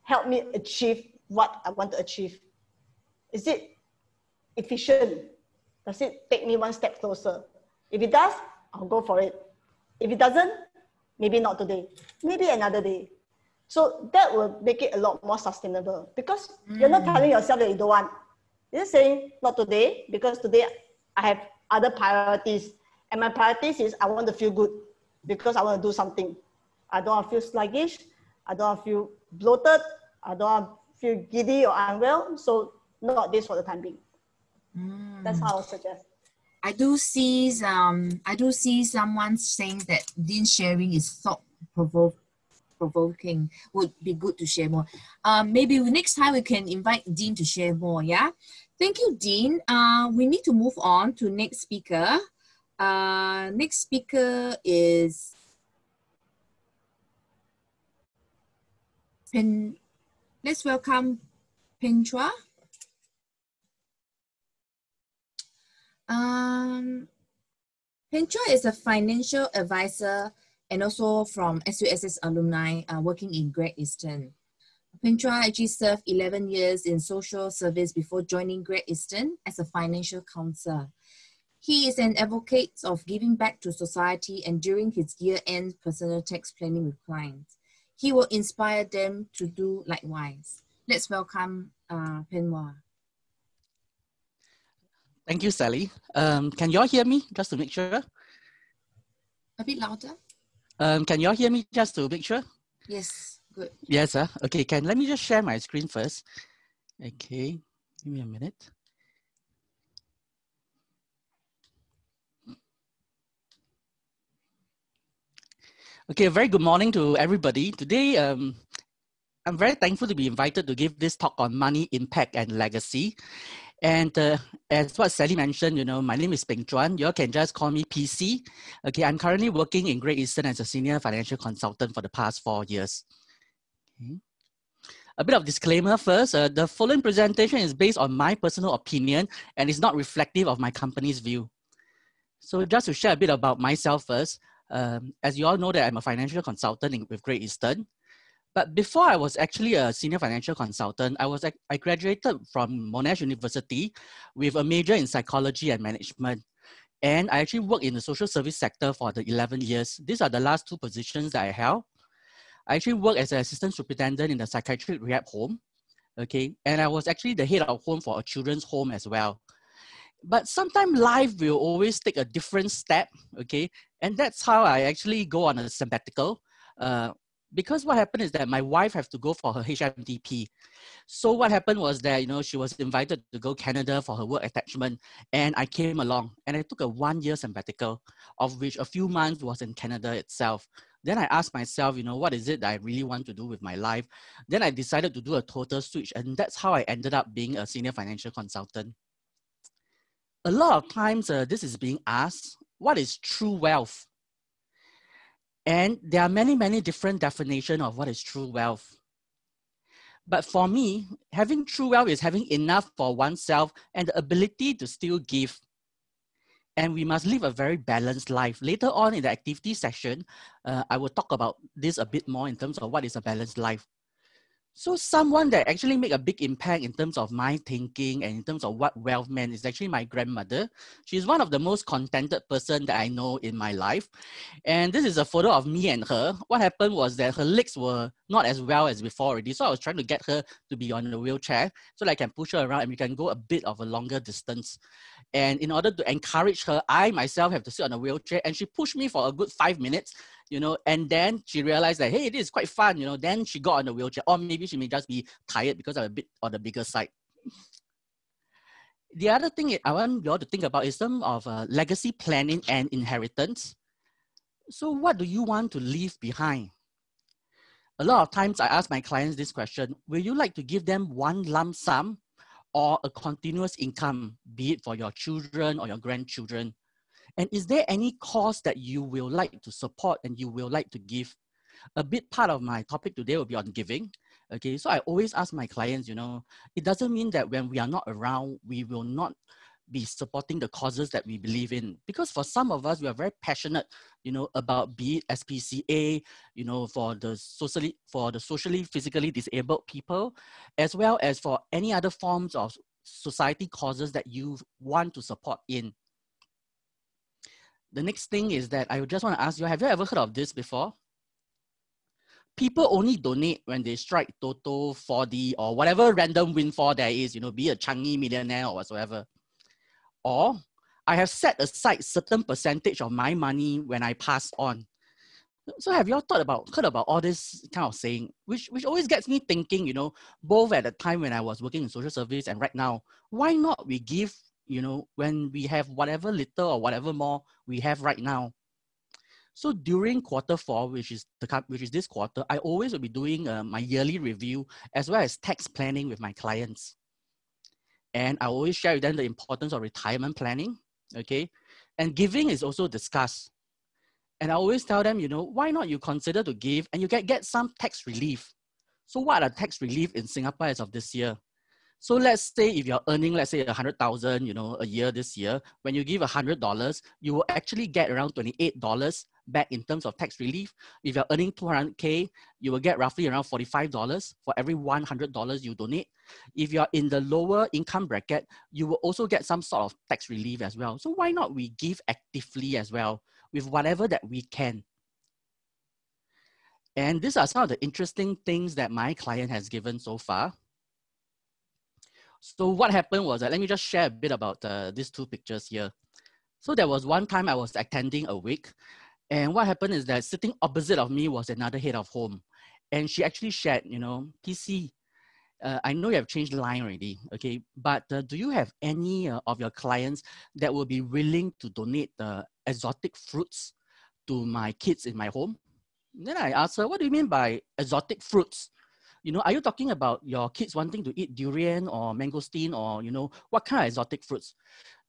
help me achieve what I want to achieve. Is it efficient? Does it take me one step closer? If it does, I'll go for it. If it doesn't, maybe not today, maybe another day. So that will make it a lot more sustainable because you're not telling yourself that you don't want. You're saying not today because today I have other priorities. And my priorities is I want to feel good because I want to do something. I don't want to feel sluggish. I don't want to feel bloated. I don't want to feel giddy or unwell. So not this for the time being. That's how I would suggest. I do see someone saying that Dean sharing is thought-provoking. Would be good to share more. Maybe next time we can invite Dean to share more. Yeah. Thank you, Dean. We need to move on to next speaker. Next speaker is Let's welcome Penchua. Penchua is a financial advisor and also from SUSS alumni working in Great Eastern. Peng Chua actually served 11 years in social service before joining Great Eastern as a financial counselor. He is an advocate of giving back to society, and during his year-end personal tax planning with clients, he will inspire them to do likewise. Let's welcome Peng Chua. Thank you, Sally. Can you all hear me, just to make sure? A bit louder? Can you all hear me, just to make sure? Yes, good. Yes, sir. Okay, let me just share my screen first. Okay, give me a minute. Okay, a very good morning to everybody. Today, I'm very thankful to be invited to give this talk on money, impact, and legacy. And as what Sally mentioned, my name is Peng Chuan. You all can just call me PC. Okay, I'm currently working in Great Eastern as a senior financial consultant for the past 4 years. Okay. A bit of disclaimer first. The following presentation is based on my personal opinion and is not reflective of my company's view. So just to share a bit about myself first, as you all know that I'm a financial consultant with Great Eastern. But before I was actually a senior financial consultant, I graduated from Monash University with a major in psychology and management. And I actually worked in the social service sector for the 11 years. These are the last 2 positions that I held. I actually worked as an assistant superintendent in the psychiatric rehab home. Okay, and I was actually the head of home for a children's home as well. But sometimes life will always take a different step, okay? And that's how I actually go on a sabbatical. Because what happened is that my wife has to go for her HMDP. So what happened was that, she was invited to go Canada for her work attachment, and I came along and I took a 1-year sabbatical, of which a few months was in Canada itself. Then I asked myself, what is it that I really want to do with my life? Then I decided to do a total switch, and that's how I ended up being a senior financial consultant. A lot of times this is being asked, what is true wealth? And there are many, many different definitions of what is true wealth. But for me, having true wealth is having enough for oneself and the ability to still give. And we must live a very balanced life. Later on in the activity session, I will talk about this a bit more in terms of what is a balanced life. So someone that actually make a big impact in terms of my thinking and in terms of what wealth meant is actually my grandmother. She's one of the most contented person that I know in my life. And this is a photo of me and her. What happened was that her legs were not as well as before already. So I was trying to get her to be on the wheelchair so that I can push her around and we can go a bit of a longer distance. And in order to encourage her, I myself have to sit on a wheelchair, and she pushed me for a good 5 minutes, and then she realized that, hey, this is quite fun, then she got on the wheelchair, or maybe she may just be tired because I'm a bit on the bigger side. The other thing I want you all to think about is some of legacy planning and inheritance. So what do you want to leave behind? A lot of times I ask my clients this question: will you like to give them one lump sum or a continuous income, be it for your children or your grandchildren? And is there any cause that you will like to support and you will like to give? A big part of my topic today will be on giving. Okay, so I always ask my clients, it doesn't mean that when we are not around, we will not be supporting the causes that we believe in. Because for some of us, we are very passionate, about be it SPCA, for the socially, physically disabled people, as well as for any other forms of society causes that you want to support in. The next thing is that I just want to ask you, have you ever heard of this before? People only donate when they strike Toto 4D or whatever random windfall there is, be a Changi millionaire or whatsoever. Or I have set aside certain percentage of my money when I pass on. So have you all heard about all this kind of saying, which always gets me thinking, both at the time when I was working in social service and right now, why not we give, when we have whatever little or whatever more we have right now? So during Q4, which is this quarter, I always will be doing my yearly review as well as tax planning with my clients. And I always share with them the importance of retirement planning, okay? And giving is also discussed. And I always tell them, why not you consider to give and you get some tax relief. So what are tax relief in Singapore as of this year? So let's say if you're earning, let's say 100,000, a year this year, when you give $100, you will actually get around $28 back in terms of tax relief. If you're earning 200K, you will get roughly around $45 for every $100 you donate. If you're in the lower income bracket, you will also get some sort of tax relief as well. So why not we give actively as well with whatever that we can? And these are some of the interesting things that my client has given so far. So what happened was that, let me just share a bit about these two pictures here. So there was one time I was attending a wake, and what happened is that sitting opposite of me was another head of home. And she actually shared, you know, PC, I know you have changed the line already, okay, but do you have any of your clients that will be willing to donate exotic fruits to my kids in my home? Then I asked her, what do you mean by exotic fruits? You know, are you talking about your kids wanting to eat durian or mangosteen, or, you know, what kind of exotic fruits?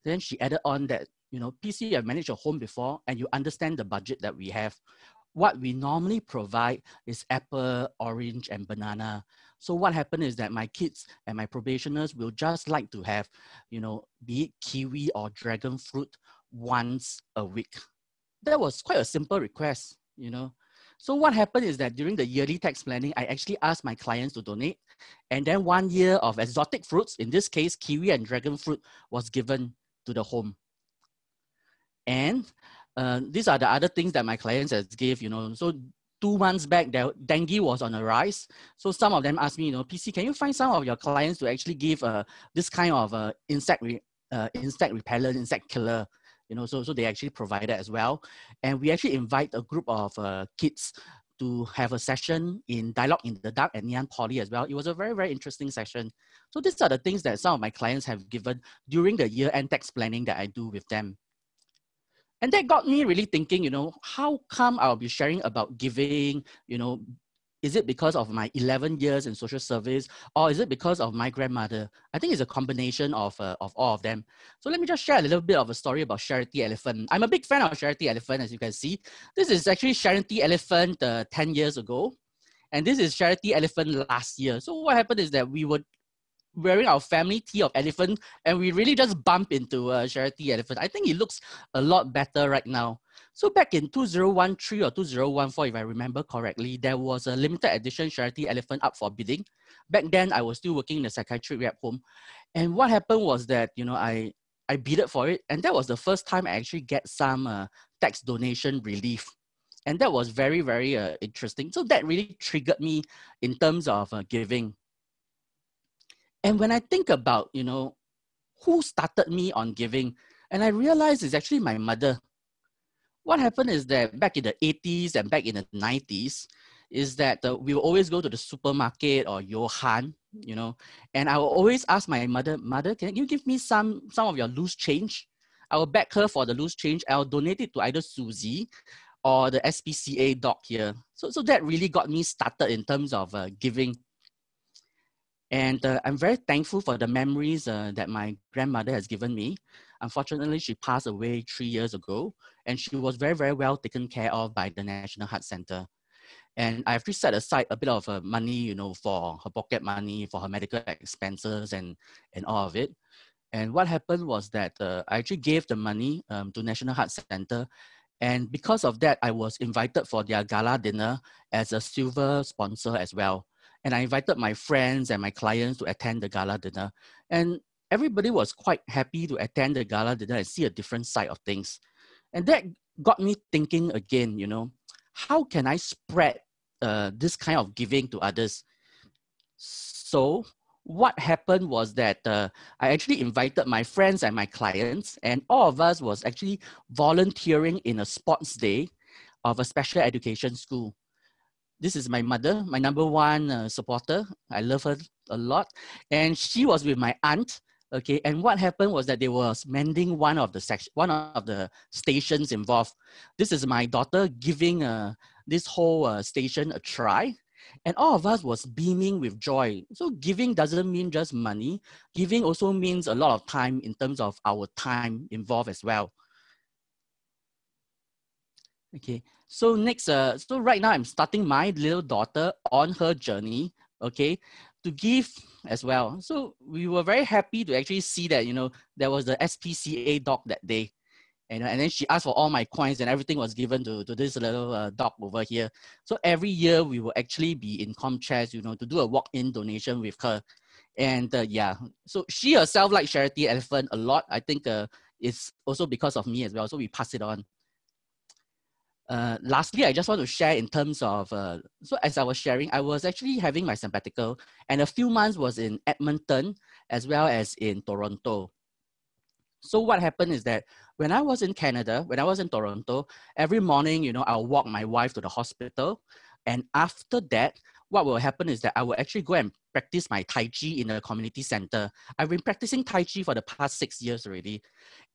Then she added on that, you know, PC, I've managed a home before and you understand the budget that we have. What we normally provide is apple, orange, and banana. So what happened is that my kids and my probationers will just like to have, you know, be it kiwi or dragon fruit once a week. That was quite a simple request, you know. So what happened is that during the yearly tax planning, I actually asked my clients to donate. And then 1 year of exotic fruits, in this case, kiwi and dragon fruit, was given to the home. And these are the other things that my clients has gave, you know. So 2 months back, dengue was on a rise. So some of them asked me, you know, PC, can you find some of your clients to actually give this kind of insect repellent, insect killer? You know, so they actually provided as well. And we actually invite a group of kids to have a session in Dialogue in the Dark at Ngee Poly as well. It was a very, very interesting session. So these are the things that some of my clients have given during the year-end tax planning that I do with them. And that got me really thinking, you know, how come I'll be sharing about giving, you know, is it because of my 11 years in social service, or is it because of my grandmother? I think it's a combination of all of them. So let me just share a little bit of a story about Charity Elephant. I'm a big fan of Charity Elephant, as you can see. This is actually Charity Elephant 10 years ago. And this is Charity Elephant last year. So what happened is that we were wearing our family tee of elephant, and we really just bump into Charity Elephant. I think it looks a lot better right now. So back in 2013 or 2014, if I remember correctly, there was a limited edition Charity Elephant up for bidding. Back then, I was still working in a psychiatric rehab home. And what happened was that, you know, I bidded for it, and that was the first time I actually get some tax donation relief. And that was very, very interesting. So that really triggered me in terms of giving. And when I think about, you know, who started me on giving, and I realized it's actually my mother. What happened is that back in the 80s and back in the 90s, is that we will always go to the supermarket or Johan, you know, and I will always ask my mother, can you give me some of your loose change? I will beg her for the loose change. I'll donate it to either Susie or the SPCA doc here. So that really got me started in terms of giving. And I'm very thankful for the memories that my grandmother has given me. Unfortunately, she passed away 3 years ago, and she was very, very well taken care of by the National Heart Center. And I actually set aside a bit of money, you know, for her pocket money, for her medical expenses and all of it. And what happened was that I actually gave the money to National Heart Center. And because of that, I was invited for their gala dinner as a silver sponsor as well. And I invited my friends and my clients to attend the gala dinner. And everybody was quite happy to attend the gala dinner and see a different side of things. And that got me thinking again, you know, how can I spread this kind of giving to others? So what happened was that I actually invited my friends and my clients, and all of us was actually volunteering in a sports day of a special education school. This is my mother, my number one supporter. I love her a lot. And she was with my aunt. Okay, and what happened was that they were mending one of the stations involved. This is my daughter giving this whole station a try. And all of us was beaming with joy. So giving doesn't mean just money. Giving also means a lot of time in terms of our time involved as well. Okay, so next, so right now I'm starting my little daughter on her journey, okay, to give as well. So we were very happy to actually see that, you know, there was the SPCA doc that day. And then she asked for all my coins, and everything was given to this little dog over here. So every year we will actually be in ComChest, to do a walk-in donation with her. And yeah, so she herself likes Charity Elephant a lot. I think it's also because of me as well. So we pass it on. Lastly, I just want to share in terms of, so as I was sharing, I was actually having my sabbatical, and a few months was in Edmonton as well as in Toronto. So what happened is that when I was in Canada, when I was in Toronto, every morning, I'll walk my wife to the hospital. And after that, what will happen is that I will actually go and practice my Tai Chi in a community center. I've been practicing Tai Chi for the past 6 years already.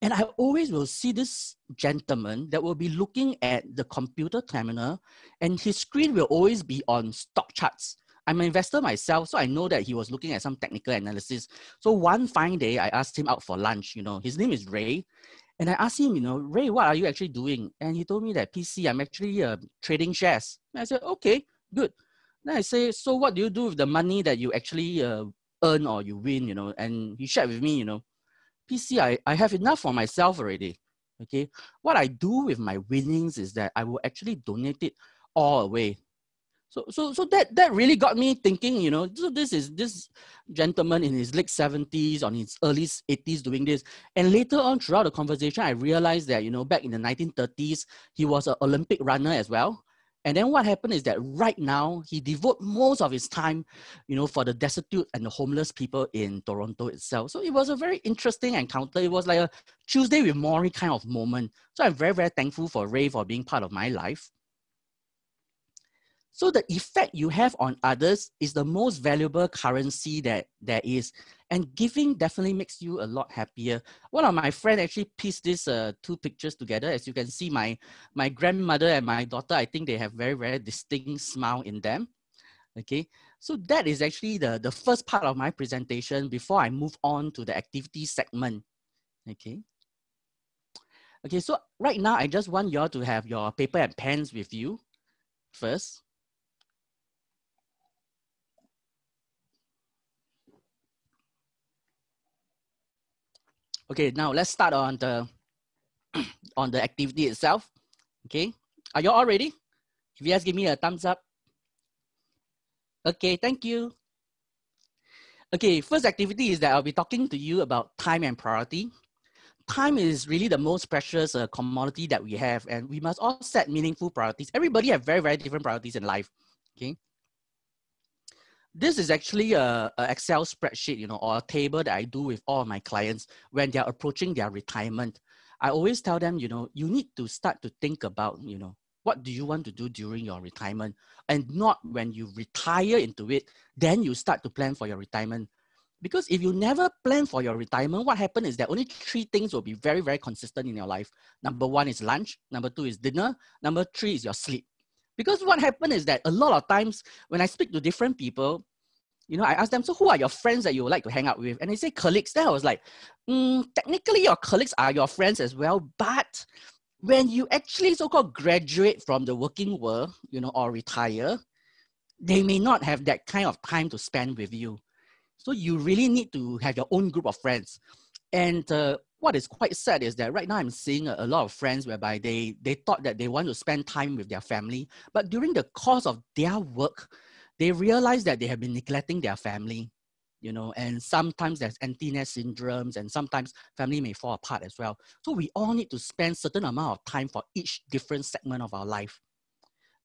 And I always will see this gentleman that will be looking at the computer terminal, and his screen will always be on stock charts. I'm an investor myself, so I know that he was looking at some technical analysis. So one fine day, I asked him out for lunch. His name is Ray. And I asked him, Ray, what are you actually doing? And he told me that, PC, I'm actually trading shares. And I said, okay, good. Then I say, so what do you do with the money that you actually earn or you win, And he shared with me, PC, I have enough for myself already. Okay. What I do with my winnings is that I will actually donate it all away. So that really got me thinking, so this gentleman in his late 70s, on his early 80s doing this. And later on throughout the conversation, I realized that, back in the 1930s, he was an Olympic runner as well. And then what happened is that right now, he devotes most of his time, for the destitute and the homeless people in Toronto itself. So it was a very interesting encounter. It was like a Tuesday with Maury kind of moment. So I'm very, very thankful for Ray for being part of my life. So the effect you have on others is the most valuable currency that there is. And giving definitely makes you a lot happier. One of my friends actually pieced these two pictures together. As you can see, my grandmother and my daughter, I think they have very, very distinct smile in them. Okay, so that is actually the first part of my presentation before I move on to the activity segment. Okay. Okay, so right now, I just want you all to have your paper and pens with you first. Okay, now let's start on the activity itself. Okay, are you all ready? If you guys give me a thumbs up. Okay, thank you. Okay, first activity is that I'll be talking to you about time and priority. Time is really the most precious commodity that we have, and we must all set meaningful priorities. Everybody have very, very different priorities in life. Okay. This is actually a Excel spreadsheet, or a table that I do with all of my clients when they're approaching their retirement. I always tell them, you need to start to think about, what do you want to do during your retirement, and not when you retire into it, then you start to plan for your retirement. Because if you never plan for your retirement, what happens is that only 3 things will be very, very consistent in your life. Number 1 is lunch. Number 2 is dinner. Number 3 is your sleep. Because what happened is that a lot of times when I speak to different people, I ask them, so who are your friends that you would like to hang out with? And they say colleagues. Then I was like, technically your colleagues are your friends as well. But when you actually so-called graduate from the working world, or retire, they may not have that kind of time to spend with you. So you really need to have your own group of friends. And what is quite sad is that right now I'm seeing a lot of friends whereby they thought that they want to spend time with their family, but during the course of their work, they realize that they have been neglecting their family, and sometimes there's empty nest syndromes, and sometimes family may fall apart as well. So we all need to spend certain amount of time for each different segment of our life.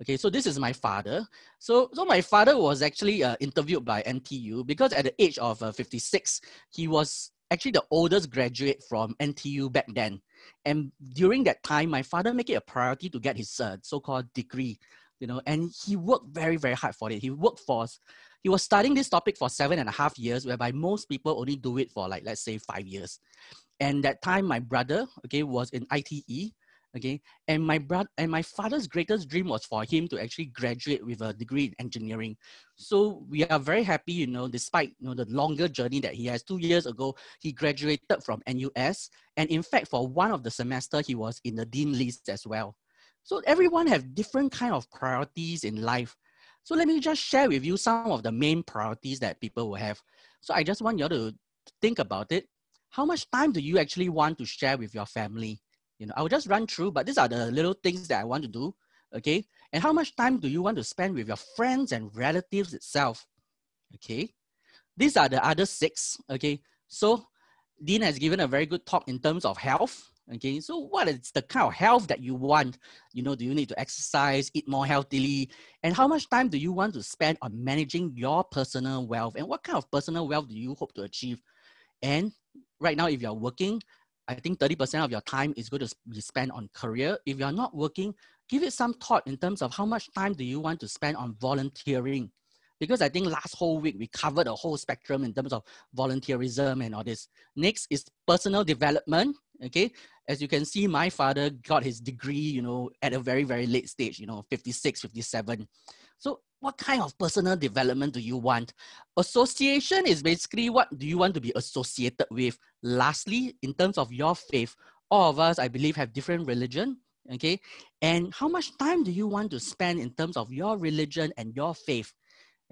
Okay, so this is my father. So my father was actually interviewed by NTU because at the age of 56, he was actually the oldest graduate from NTU back then. And during that time, my father made it a priority to get his so-called degree, and he worked very, very hard for it. He was studying this topic for 7.5 years, whereby most people only do it for like, let's say 5 years. And that time, my brother, okay, was in ITE. Okay, and my father's greatest dream was for him to actually graduate with a degree in engineering. So we are very happy, despite the longer journey that he has. 2 years ago, he graduated from NUS, and in fact, for one of the semester, he was in the dean list as well. So everyone have different kind of priorities in life. So let me just share with you some of the main priorities that people will have. So I just want you to think about it. How much time do you actually want to share with your family? I'll just run through, but these are the little things that I want to do, okay? And how much time do you want to spend with your friends and relatives itself, okay? These are the other 6, okay? So Dean has given a very good talk in terms of health, okay? So what is the kind of health that you want? Do you need to exercise, eat more healthily? And how much time do you want to spend on managing your personal wealth? And what kind of personal wealth do you hope to achieve? And right now, if you're working, I think 30% of your time is going to be spent on career. If you're not working, give it some thought in terms of how much time do you want to spend on volunteering? Because I think last whole week, we covered a whole spectrum in terms of volunteerism and all this. Next is personal development, okay? As you can see, my father got his degree, at a very, very late stage, 56, 57. So what kind of personal development do you want? Association is basically what do you want to be associated with. Lastly, in terms of your faith, all of us, I believe, have different religion, okay? And how much time do you want to spend in terms of your religion and your faith,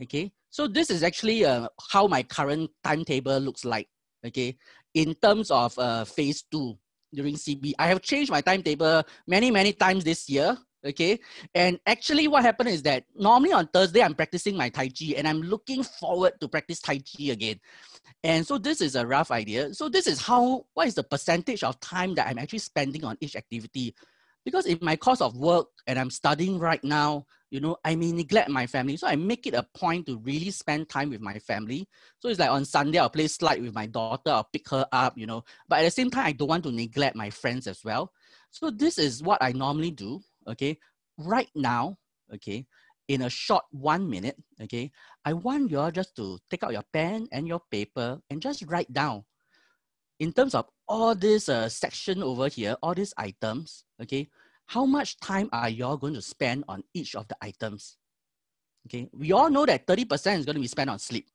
okay? So this is actually how my current timetable looks like, okay? In terms of phase 2 during CB, I have changed my timetable many, many times this year, okay? And actually what happened is that normally on Thursday, I'm practicing my Tai Chi and I'm looking forward to practice Tai Chi again. And so this is a rough idea. So this is what is the percentage of time that I'm actually spending on each activity. Because in my course of work and I'm studying right now, I may neglect my family. So I make it a point to really spend time with my family. So it's like on Sunday, I'll play slide with my daughter, I'll pick her up, But at the same time, I don't want to neglect my friends as well. So this is what I normally do, okay? Right now, okay, in a short 1 minute, okay, I want you all just to take out your pen and your paper and just write down in terms of all this section over here, all these items, okay, how much time are y'all going to spend on each of the items? Okay, we all know that 30% is going to be spent on sleep.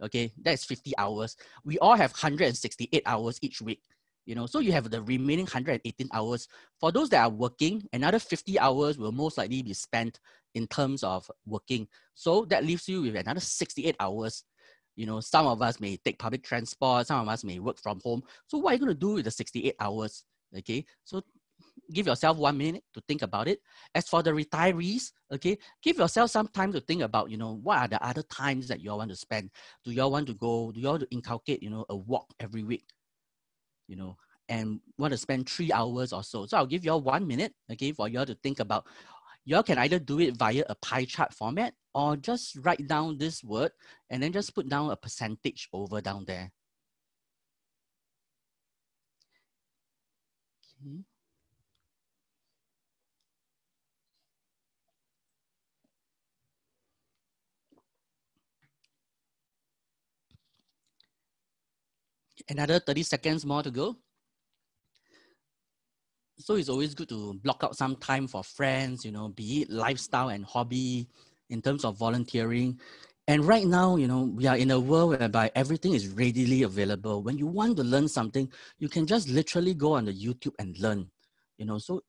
Okay, that's 50 hours. We all have 168 hours each week. So you have the remaining 118 hours. For those that are working, another 50 hours will most likely be spent in terms of working. So that leaves you with another 68 hours. Some of us may take public transport, some of us may work from home. So what are you going to do with the 68 hours? Okay, so give yourself 1 minute to think about it. As for the retirees, okay, give yourself some time to think about, what are the other times that you all want to spend? Do you all want to go, do you all want to inculcate, a walk every week, and want to spend 3 hours or so? So I'll give you all 1 minute, okay, for you all to think about. You all can either do it via a pie chart format or just write down this word and then just put down a percentage over down there. Okay. Another 30 seconds more to go. So it's always good to block out some time for friends, be it lifestyle and hobby in terms of volunteering. And right now, we are in a world whereby everything is readily available. When you want to learn something, you can just literally go on the YouTube and learn, So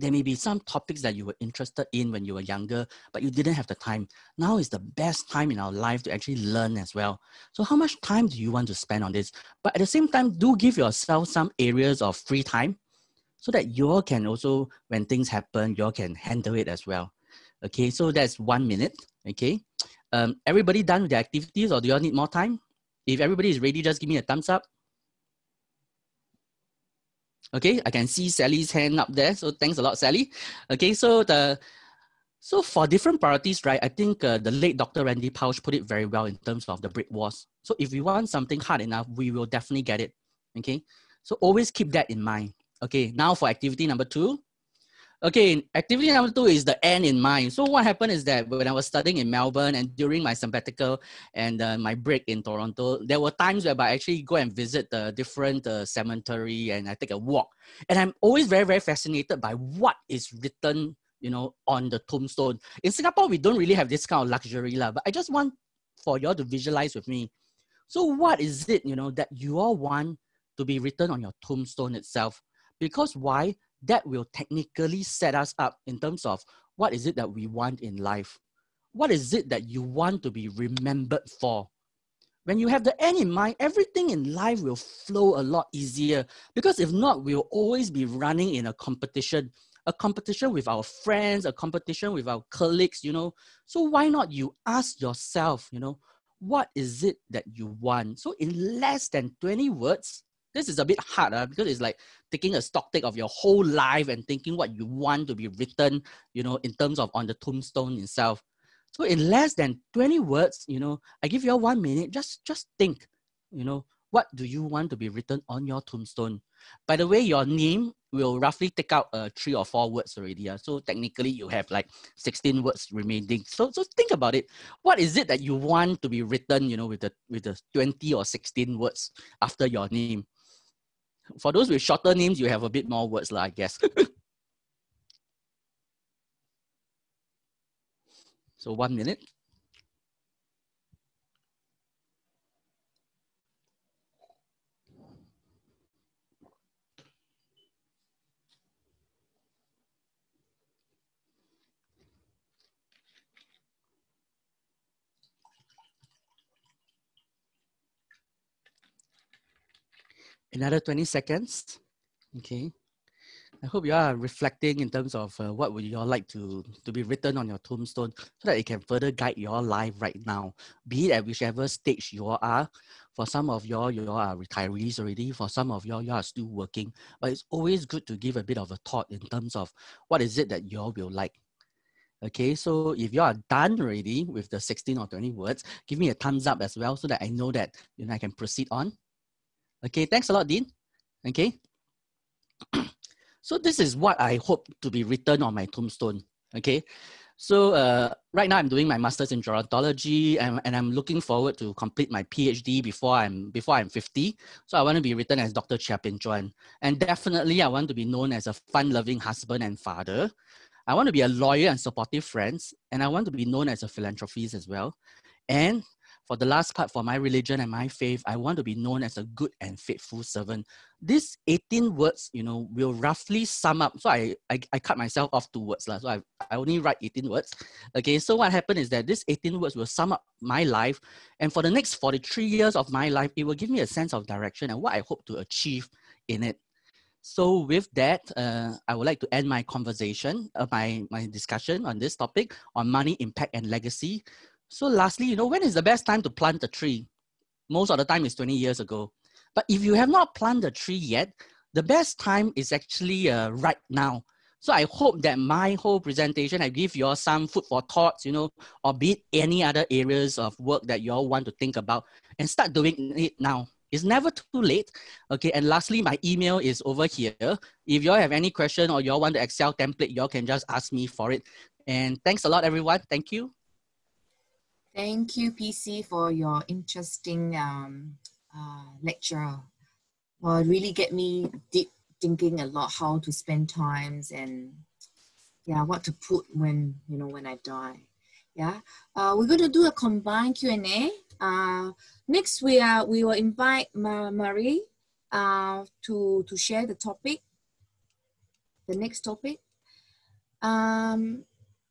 there may be some topics that you were interested in when you were younger, but you didn't have the time. Now is the best time in our life to actually learn as well. So how much time do you want to spend on this? But at the same time, do give yourself some areas of free time so that you all can also, when things happen, you all can handle it as well. Okay, so that's 1 minute, okay? Everybody done with the activities or do you all need more time? If everybody is ready, just give me a thumbs up. Okay, I can see Sally's hand up there. So thanks a lot, Sally. Okay, so for different priorities, right? I think the late Dr. Randy Pausch put it very well in terms of the brick walls. So if we want something hard enough, we will definitely get it. Okay, so always keep that in mind. Okay, now for activity number 2. Okay, activity number 2 is the end in mind. So what happened is that when I was studying in Melbourne and during my sabbatical and my break in Toronto, there were times where I actually go and visit the different cemetery and I take a walk. And I'm always very, very fascinated by what is written, on the tombstone. In Singapore, we don't really have this kind of luxury, but I just want for you all to visualize with me. So what is it, that you all want to be written on your tombstone itself? Because why? That will technically set us up in terms of what is it that we want in life? What is it that you want to be remembered for? When you have the end in mind, everything in life will flow a lot easier. Because if not, we'll always be running in a competition with our friends, a competition with our colleagues, you know. So why not you ask yourself, you know, what is it that you want? So in less than 20 words, this is a bit hard because it's like taking a stock take of your whole life and thinking what you want to be written, you know, in terms of on the tombstone itself. So in less than 20 words, you know, I give you all 1 minute, just think, you know, what do you want to be written on your tombstone? By the way, your name will roughly take out 3 or 4 words already. So technically you have like 16 words remaining. So think about it. What is it that you want to be written, you know, with the 20 or 16 words after your name? For those with shorter names, you have a bit more words, I guess. So 1 minute. Another 20 seconds. Okay. I hope you are reflecting in terms of what would you all like to be written on your tombstone so that it can further guide your life right now, be it at whichever stage you all are. For some of you all are retirees already. For some of you all are still working. But it's always good to give a bit of a thought in terms of what is it that you all will like. Okay, so if you are done already with the 16 or 20 words, give me a thumbs up as well so that I know that, you know, I can proceed on. Okay, thanks a lot, Dean. Okay. So this is what I hope to be written on my tombstone. Okay. So right now I'm doing my master's in gerontology and I'm looking forward to complete my PhD before I'm 50. So I want to be written as Dr. Chia Pin Chuan. And definitely I want to be known as a fun-loving husband and father. I want to be a loyal and supportive friend. And I want to be known as a philanthropist as well. And for the last part, for my religion and my faith, I want to be known as a good and faithful servant. These 18 words, you know, will roughly sum up. So I cut myself off 2 words. So I only write 18 words. Okay, so what happened is that these 18 words will sum up my life. And for the next 43 years of my life, it will give me a sense of direction and what I hope to achieve in it. So with that, I would like to end my conversation, my discussion on this topic on money, impact, and legacy. So lastly, you know, when is the best time to plant a tree? Most of the time is 20 years ago. But if you have not planted a tree yet, the best time is actually right now. So I hope that my whole presentation, I give you all some food for thoughts, you know, or be it any other areas of work that you all want to think about and start doing it now. It's never too late. Okay, and lastly, my email is over here. If you all have any question or you all want the Excel template, you all can just ask me for it. And thanks a lot, everyone. Thank you. Thank you, PC, for your interesting lecture. Well, it really get me deep thinking a lot how to spend times and yeah, what to put when, you know, when I die. Yeah, we're going to do a combined Q&A. Next, we will invite Marie to share the topic, the next topic.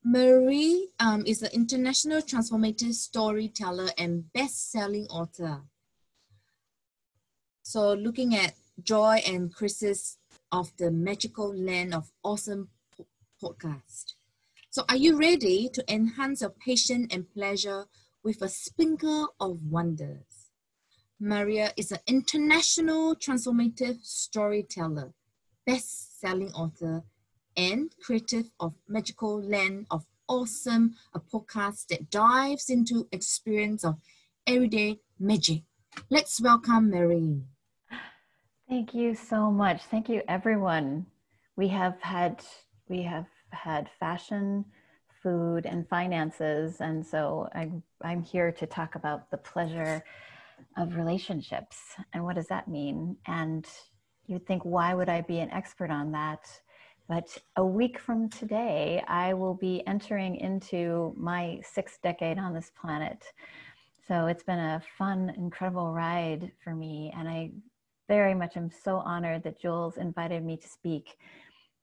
Marie is an international transformative storyteller and best-selling author. So looking at Joy and Chris's of the Magical Land of Awesome podcast. So are you ready to enhance your patience and pleasure with a sprinkle of wonders? Maria is an international transformative storyteller, best-selling author, and creative of Magical Land of Awesome, a podcast that dives into experience of everyday magic. Let's welcome Marie. Thank you so much. Thank you, everyone. We have had fashion, food, and finances, and so I'm here to talk about the pleasure of relationships and what does that mean. And you'd think, why would I be an expert on that? But a week from today, I will be entering into my 6th decade on this planet. So it's been a fun, incredible ride for me. And I very much am so honored that Jules invited me to speak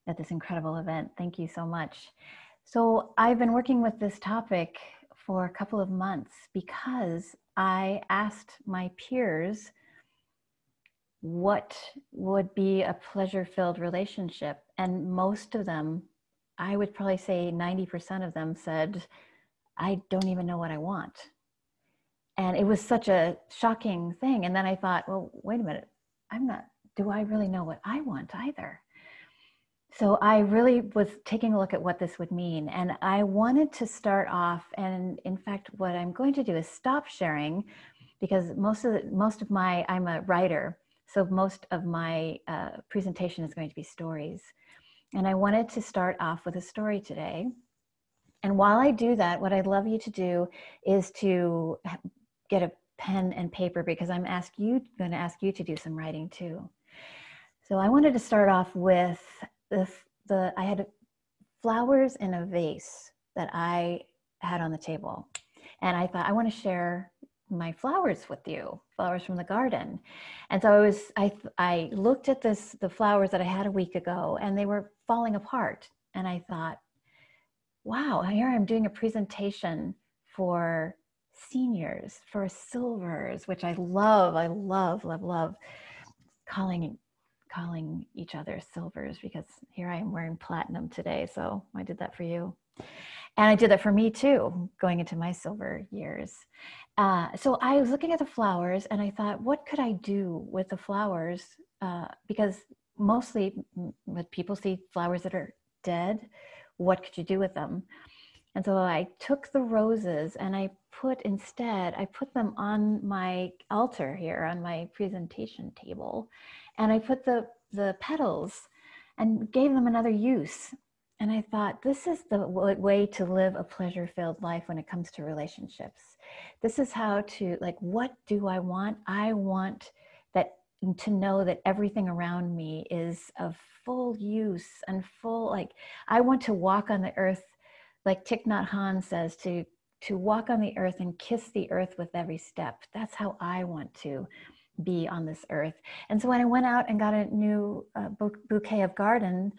at this incredible event. Thank you so much. So I've been working with this topic for a couple of months because I asked my peers what would be a pleasure-filled relationship. And most of them, I would probably say 90% of them said, I don't even know what I want. And it was such a shocking thing. And then I thought, well, wait a minute, do I really know what I want either? So I really was taking a look at what this would mean. And I wanted to start off, and in fact, what I'm going to do is stop sharing, because I'm a writer, so most of my presentation is going to be stories. And I wanted to start off with a story today. And while I do that, what I'd love you to do is to get a pen and paper, because I'm going to ask you to do some writing too. So I wanted to start off with I had flowers in a vase that I had on the table. And I thought, I want to share my flowers with you, flowers from the garden. And so I looked at the flowers that I had a week ago, and they were falling apart. And I thought, wow, here I'm doing a presentation for seniors, for silvers, which I love. I love calling each other silvers, because here I am wearing platinum today. So I did that for you. And I did that for me too, going into my silver years. So I was looking at the flowers and I thought, what could I do with the flowers? Because mostly when people see flowers that are dead, what could you do with them? And so I took the roses and I put them on my altar here on my presentation table. And I put the petals and gave them another use. And I thought, this is the way to live a pleasure-filled life when it comes to relationships. This is how to, what do I want? I want to know that everything around me is of full use and full, I want to walk on the earth, like Thich Nhat Hanh says, to walk on the earth and kiss the earth with every step. That's how I want to be on this earth. And so when I went out and got a new bouquet of garden,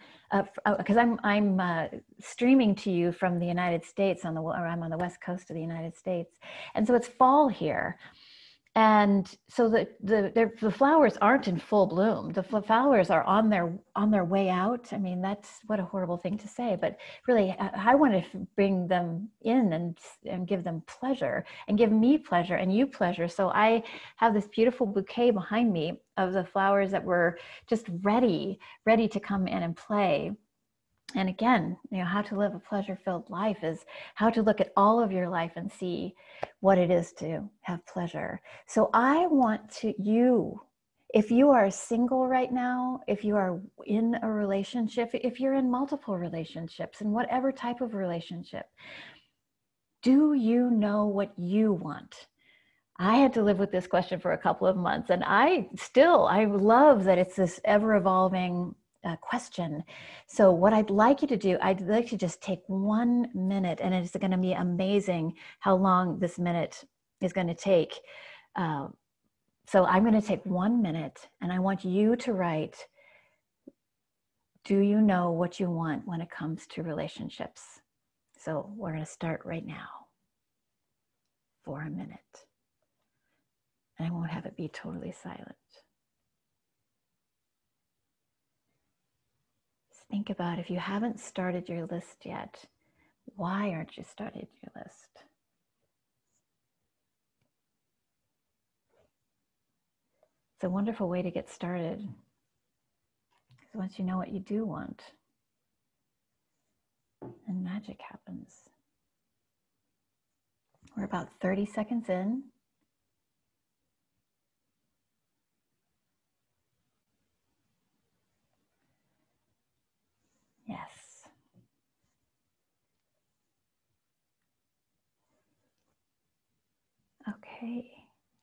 because I'm streaming to you from the United States, I'm on the west coast of the United States, and so it's fall here. And so the flowers aren't in full bloom. The flowers are on their way out. I mean, that's what a horrible thing to say, but really, I want to bring them in and give them pleasure, and give me pleasure and you pleasure. So I have this beautiful bouquet behind me of the flowers that were just ready to come in and play. And again, how to live a pleasure-filled life is how to look at all of your life and see what it is to have pleasure. So I want if you are single right now, if you are in a relationship, if you're in multiple relationships, in whatever type of relationship, do you know what you want? I had to live with this question for a couple of months, and I love that it's this ever-evolving question. So what I'd like you to do, I'd like to just take 1 minute, and it's going to be amazing how long this minute is going to take. So I'm going to take 1 minute, and I want you to write, do you know what you want when it comes to relationships? So we're going to start right now for a minute. And I won't have it be totally silent. Think about, if you haven't started your list yet, why aren't you started your list? It's a wonderful way to get started. Because once you know what you do want, and magic happens. We're about 30 seconds in. Yes. Okay.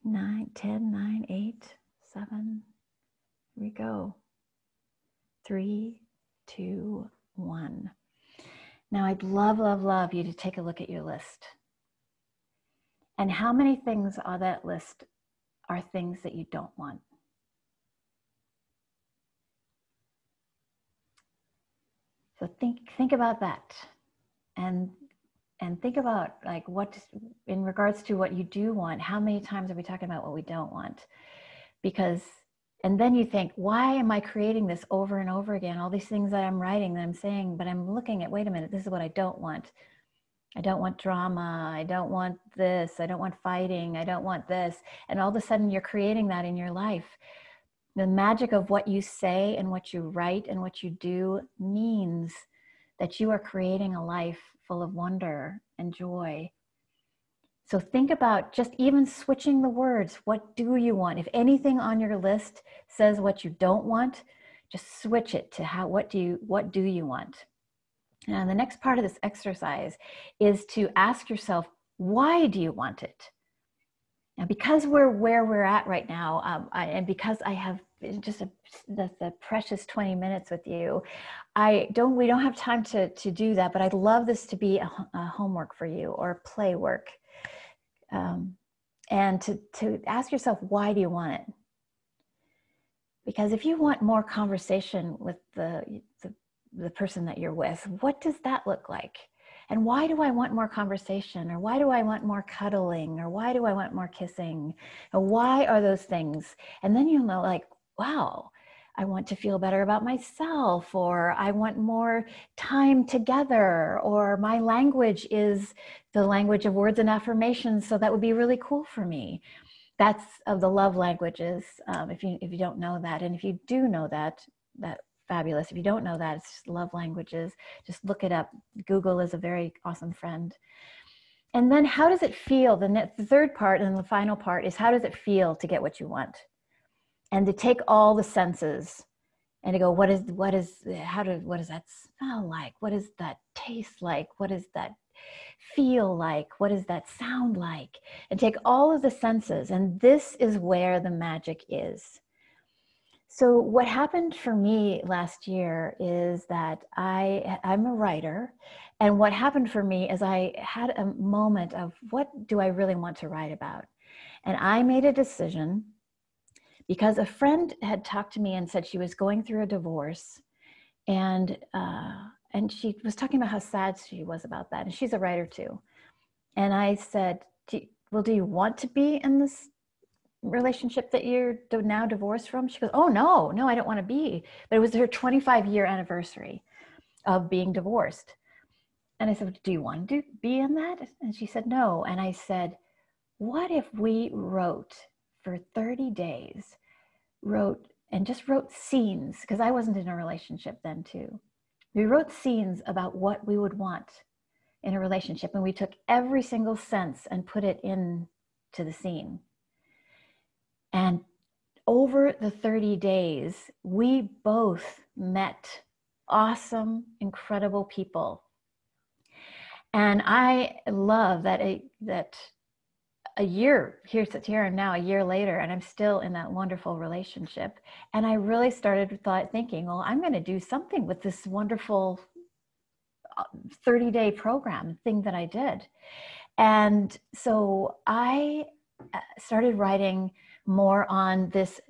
9, 10, 9, 8, 7. Here we go. 3, 2, 1. Now I'd love you to take a look at your list. And how many things on that list are things that you don't want? So think about that, and and think about like what, in regards to what you do want, how many times are we talking about what we don't want? Because, and then you think, why am I creating this over and over again? All these things that I'm writing, that I'm saying, but I'm looking at, wait a minute, this is what I don't want. I don't want drama. I don't want this. I don't want fighting. I don't want this. And all of a sudden you're creating that in your life. The magic of what you say and what you write and what you do means that you are creating a life full of wonder and joy. So think about just even switching the words. What do you want? If anything on your list says what you don't want, just switch it to what do you want? Now, the next part of this exercise is to ask yourself, why do you want it? Now, because we're where we're at right now, and because I have just the precious 20 minutes with you, we don't have time to do that, but I'd love this to be a homework for you or play work. And to ask yourself, why do you want it? Because if you want more conversation with the person that you're with, what does that look like? And why do I want more conversation? Or why do I want more cuddling? Or why do I want more kissing? And why are those things? And then you'll know, like, wow, I want to feel better about myself, or I want more time together, or my language is the language of words and affirmations, so that would be really cool for me. That's of the love languages, if you don't know that. And if you do know that fabulous. If you don't know that, it's love languages. Just look it up. Google is a very awesome friend. And then how does it feel? The third part and the final part is, how does it feel to get what you want? And to take all the senses and to go, what does that smell like? What does that taste like? What does that feel like? What does that sound like? And take all of the senses. And this is where the magic is. So what happened for me last year is that I'm a writer, and what happened for me is I had a moment of, what do I really want to write about? And I made a decision because a friend had talked to me and said she was going through a divorce, and she was talking about how sad she was about that, and she's a writer too. And I said, do you want to be in this relationship that you're now divorced from? She goes, oh, no, I don't want to be. But it was her 25-year anniversary of being divorced. And I said, do you want to be in that? And she said, no. And I said, what if we wrote for 30 days, wrote scenes, because I wasn't in a relationship then too. We wrote scenes about what we would want in a relationship, and we took every single sense and put it into the scene. And over the 30 days, we both met awesome, incredible people. And I love that a year, here and now, a year later, and I'm still in that wonderful relationship. And I really started thinking, well, I'm going to do something with this wonderful 30-day program thing that I did. And so I started writing more on this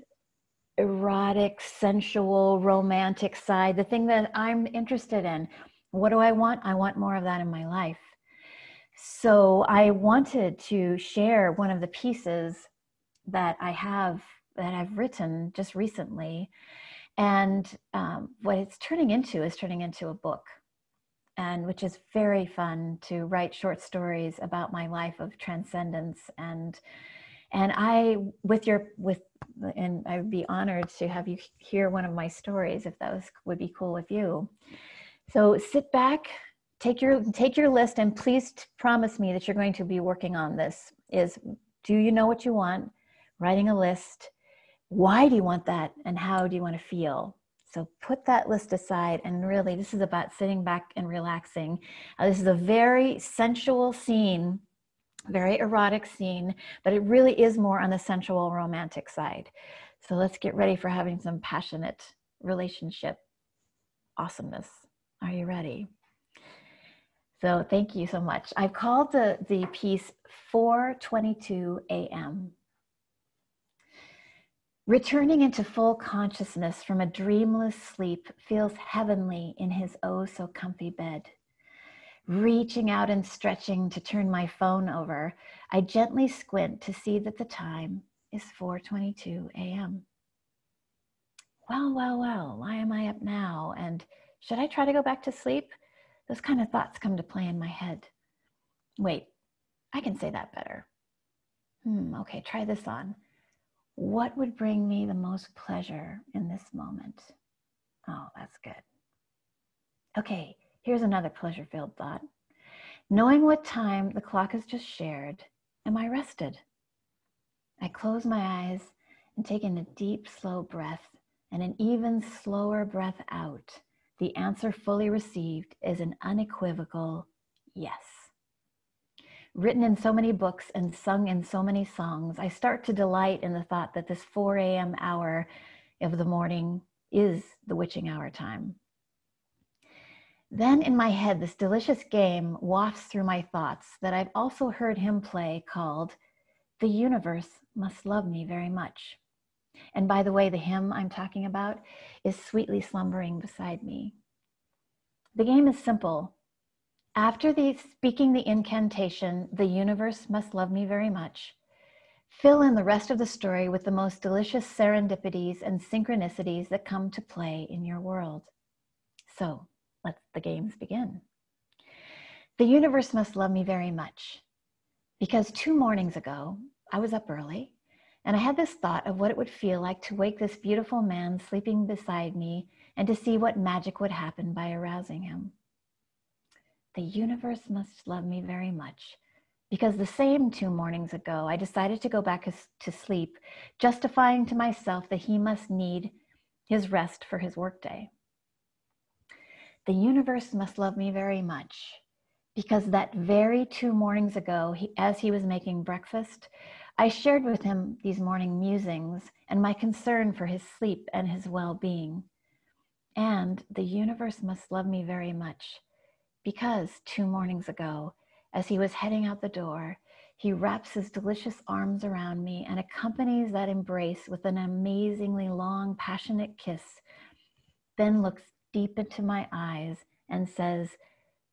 erotic, sensual, romantic side, the thing that I'm interested in. What do I want? I want more of that in my life. So I wanted to share one of the pieces that I've written just recently. And what it's turning into is a book, and which is very fun to write short stories about my life of transcendence. And I would be honored to have you hear one of my stories if that would be cool with you. So sit back, take your list, and please promise me that you're going to be working on this. Do you know what you want? Writing a list. Why do you want that? And how do you want to feel? So put that list aside, and really this is about sitting back and relaxing. This is a very sensual scene, very erotic scene, but it really is more on the sensual, romantic side. So let's get ready for having some passionate relationship awesomeness. Are you ready? So thank you so much. I've called the piece 4:22 a.m. Returning into full consciousness from a dreamless sleep feels heavenly in his oh so comfy bed. Reaching out and stretching to turn my phone over, I gently squint to see that the time is 4:22 a.m. Well, why am I up now? And should I try to go back to sleep? Those kind of thoughts come to play in my head. Wait, I can say that better. Okay, try this on. What would bring me the most pleasure in this moment? Oh, that's good. Okay, here's another pleasure-filled thought. Knowing what time the clock has just shared, am I rested? I close my eyes and take in a deep, slow breath and an even slower breath out. The answer fully received is an unequivocal yes. Written in so many books and sung in so many songs, I start to delight in the thought that this 4 a.m. hour of the morning is the witching hour time. Then in my head, this delicious game wafts through my thoughts that I've also heard him play called The Universe Must Love Me Very Much. And by the way, the hymn I'm talking about is sweetly slumbering beside me. The game is simple. After speaking the incantation, the universe must love me very much, fill in the rest of the story with the most delicious serendipities and synchronicities that come to play in your world. So let the games begin. The universe must love me very much because 2 mornings ago, I was up early and I had this thought of what it would feel like to wake this beautiful man sleeping beside me and to see what magic would happen by arousing him. The universe must love me very much because the same 2 mornings ago, I decided to go back to sleep, justifying to myself that he must need his rest for his workday. The universe must love me very much because that very 2 mornings ago, as he was making breakfast, I shared with him these morning musings and my concern for his sleep and his well-being. And the universe must love me very much because 2 mornings ago, as he was heading out the door, he wraps his delicious arms around me and accompanies that embrace with an amazingly long, passionate kiss, then looks deep into my eyes and says,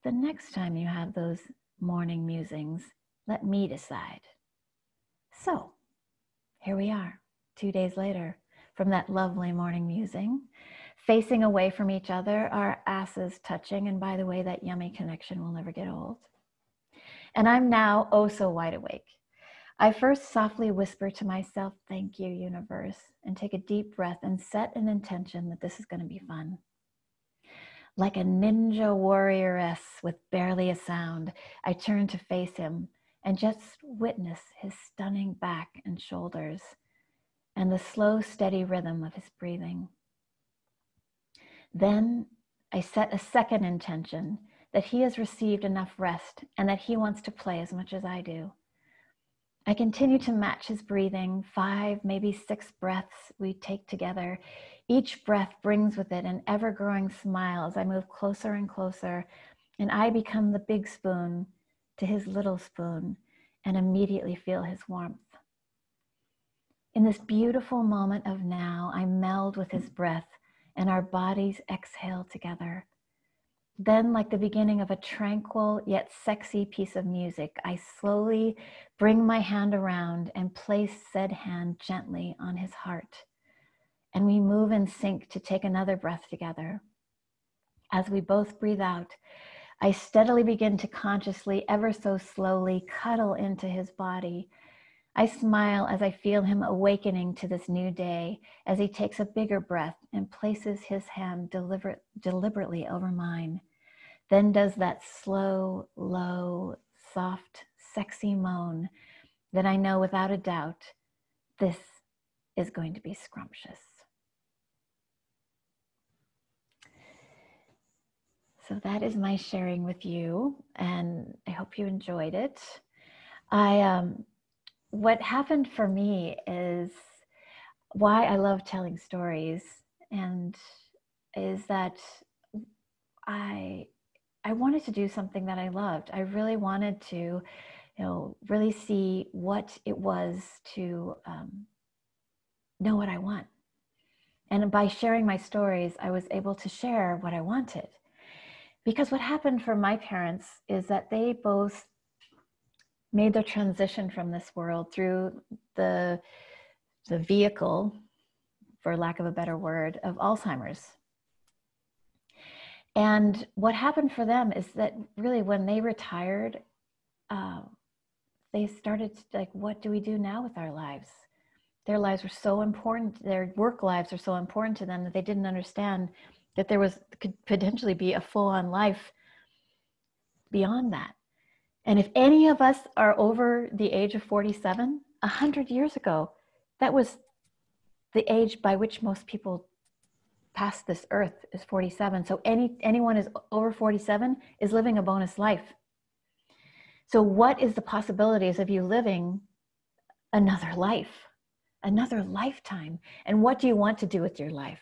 the next time you have those morning musings, let me decide. So here we are, 2 days later, from that lovely morning musing, facing away from each other, our asses touching, and by the way, that yummy connection will never get old. And I'm now oh so wide awake. I first softly whisper to myself, thank you, universe, and take a deep breath and set an intention that this is going to be fun. Like a ninja warrioress with barely a sound, I turn to face him and just witness his stunning back and shoulders and the slow, steady rhythm of his breathing. Then I set a second intention that he has received enough rest and that he wants to play as much as I do. I continue to match his breathing, 5, maybe 6 breaths we take together. Each breath brings with it an ever-growing smile as I move closer and closer, and I become the big spoon to his little spoon and immediately feel his warmth. In this beautiful moment of now, I meld with his breath and our bodies exhale together. Then, like the beginning of a tranquil yet sexy piece of music, I slowly bring my hand around and place said hand gently on his heart. And we move in sync to take another breath together. As we both breathe out, I steadily begin to consciously, ever so slowly, cuddle into his body. I smile as I feel him awakening to this new day as he takes a bigger breath and places his hand deliberately over mine. Then does that slow, low, soft, sexy moan that I know without a doubt this is going to be scrumptious. So that is my sharing with you, and I hope you enjoyed it. What happened for me is why I love telling stories, and is that I wanted to do something that I loved. I really wanted to, really see what it was to know what I want. And by sharing my stories, I was able to share what I wanted. Because what happened for my parents is that they both made their transition from this world through the vehicle, for lack of a better word, of Alzheimer's. And what happened for them is that really when they retired, they started like, what do we do now with our lives? Their lives were so important, their work lives are so important to them that they didn't understand that there could potentially be a full-on life beyond that. And if any of us are over the age of 47, 100 years ago, that was the age by which most people past this earth is 47. So anyone is over 47 is living a bonus life. So what is the possibilities of you living another life, another lifetime? And what do you want to do with your life?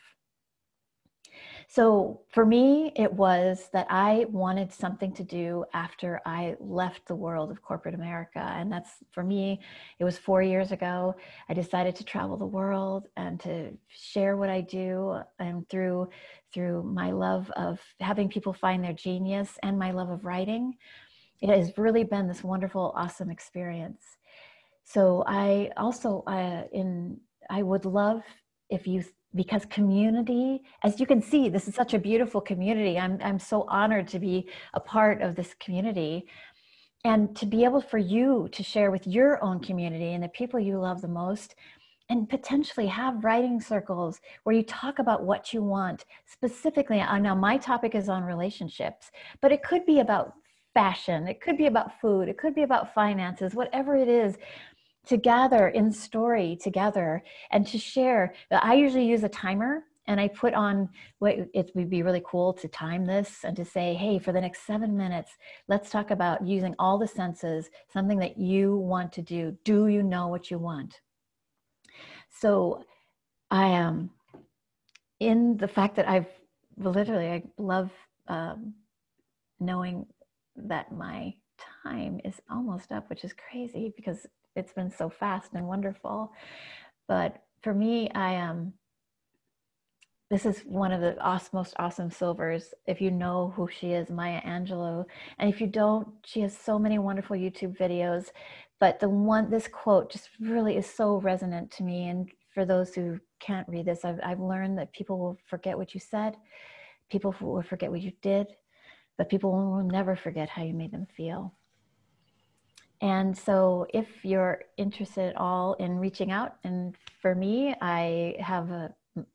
So for me, it was that I wanted something to do after I left the world of corporate America. And that's, for me, it was 4 years ago. I decided to travel the world and to share what I do, and through my love of having people find their genius and my love of writing, it has really been this wonderful, awesome experience. So I also, I would love if you, because community, as you can see, this is such a beautiful community. I'm so honored to be a part of this community, and to be able for you to share with your own community and the people you love the most, and potentially have writing circles where you talk about what you want specifically. Now my topic is on relationships, but it could be about fashion, it could be about food, it could be about finances, whatever it is, to gather in story together and to share. I usually use a timer, and I put on, it would be really cool to time this and to say, hey, for the next 7 minutes, let's talk about using all the senses, something that you want to do. Do you know what you want? So I am in the fact that I love knowing that my time is almost up, which is crazy because it's been so fast and wonderful. But for me, this is one of the most awesome Silvers. If you know who she is, Maya Angelou. And if you don't, she has so many wonderful YouTube videos. But this quote just really is so resonant to me. And for those who can't read this, I've learned that people will forget what you said. People will forget what you did, but people will never forget how you made them feel. And so if you're interested at all in reaching out, and for me, I have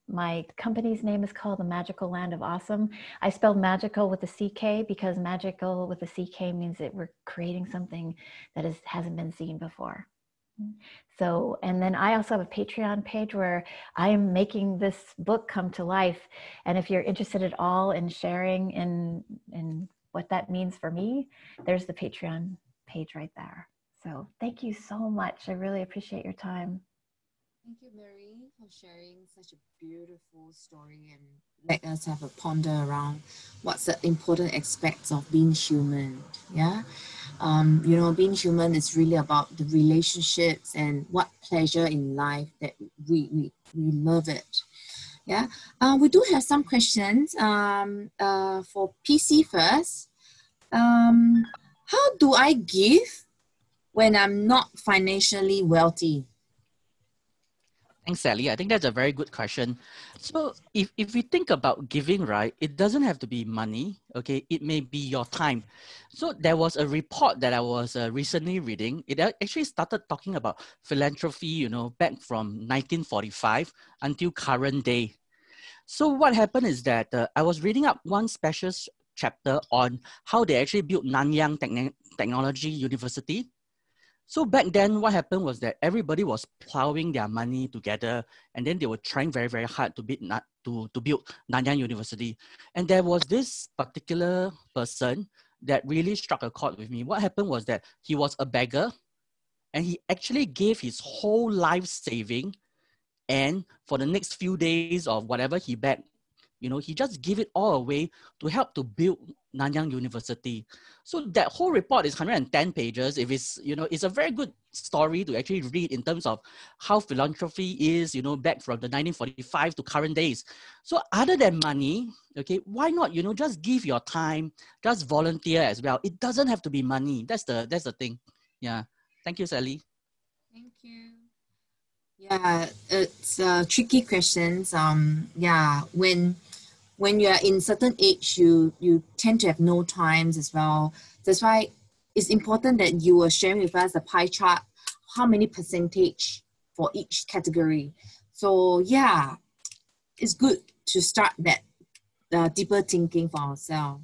my company's name is called The Magical Land of Awesome. I spelled magical with a CK because magical with a CK means that we're creating something that hasn't been seen before. So, and then I also have a Patreon page where I am making this book come to life. And if you're interested at all in sharing in what that means for me, there's the Patreon page right there. So thank you so much. I really appreciate your time. Thank you, Mary, for sharing such a beautiful story and let us have a ponder around what's the important aspects of being human. Yeah, you know, being human is really about the relationships and what pleasure in life that we love it. Yeah, we do have some questions. For PC first. How do I give when I'm not financially wealthy? Thanks, Sally. I think that's a very good question. So if we think about giving, right, it doesn't have to be money, okay? It may be your time. So there was a report that I was recently reading. It actually started talking about philanthropy, you know, back from 1945 until current day. So what happened is that I was reading up one special chapter on how they actually built Nanyang Technology University. So back then, what happened was that everybody was plowing their money together, and then they were trying very, very hard to build Nanyang University. And there was this particular person that really struck a chord with me. What happened was that he was a beggar, and he actually gave his whole life saving, and for the next few days of whatever he begged, You know, he just give it all away to help to build Nanyang University. So that whole report is 110 pages. If it's, you know, it's a very good story to actually read in terms of how philanthropy is, you know, back from the 1945 to current days. So other than money, okay, why not, you know, just give your time, just volunteer as well. It doesn't have to be money. That's the thing. Yeah. Thank you, Sally. Thank you. Yeah, it's tricky questions. Yeah, when you are in certain age, you tend to have no times as well. That's why it's important that you are sharing with us the pie chart, how many percentage for each category. So yeah, it's good to start that deeper thinking for ourselves.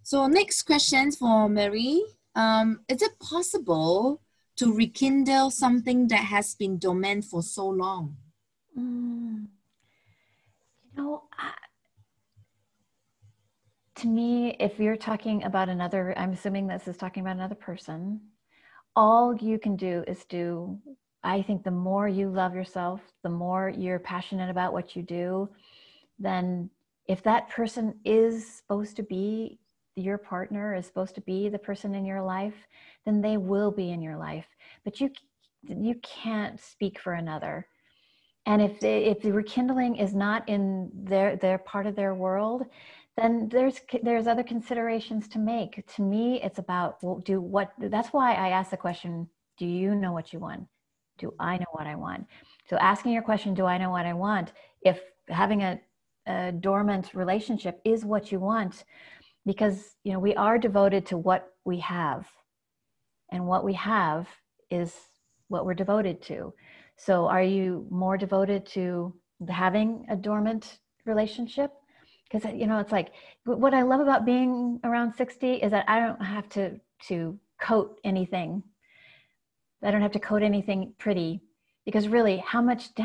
So next question for Mary. Is it possible to rekindle something that has been dormant for so long? You know, to me, if you're talking about another, I'm assuming this is talking about another person, all you can do is do, I think the more you love yourself, the more you're passionate about what you do, then if that person is supposed to be your partner, is supposed to be the person in your life, then they will be in your life. But you can't speak for another. And if the rekindling is not in their part of their world, then there's other considerations to make. To me, it's about, well, that's why I asked the question, do you know what you want? Do I know what I want? So asking your question, do I know what I want? If having a dormant relationship is what you want, because, you know, we are devoted to what we have, and what we have is what we're devoted to. So are you more devoted to having a dormant relationship? Because, you know, it's like, what I love about being around 60 is that I don't have to coat anything. I don't have to coat anything pretty, because really, how much do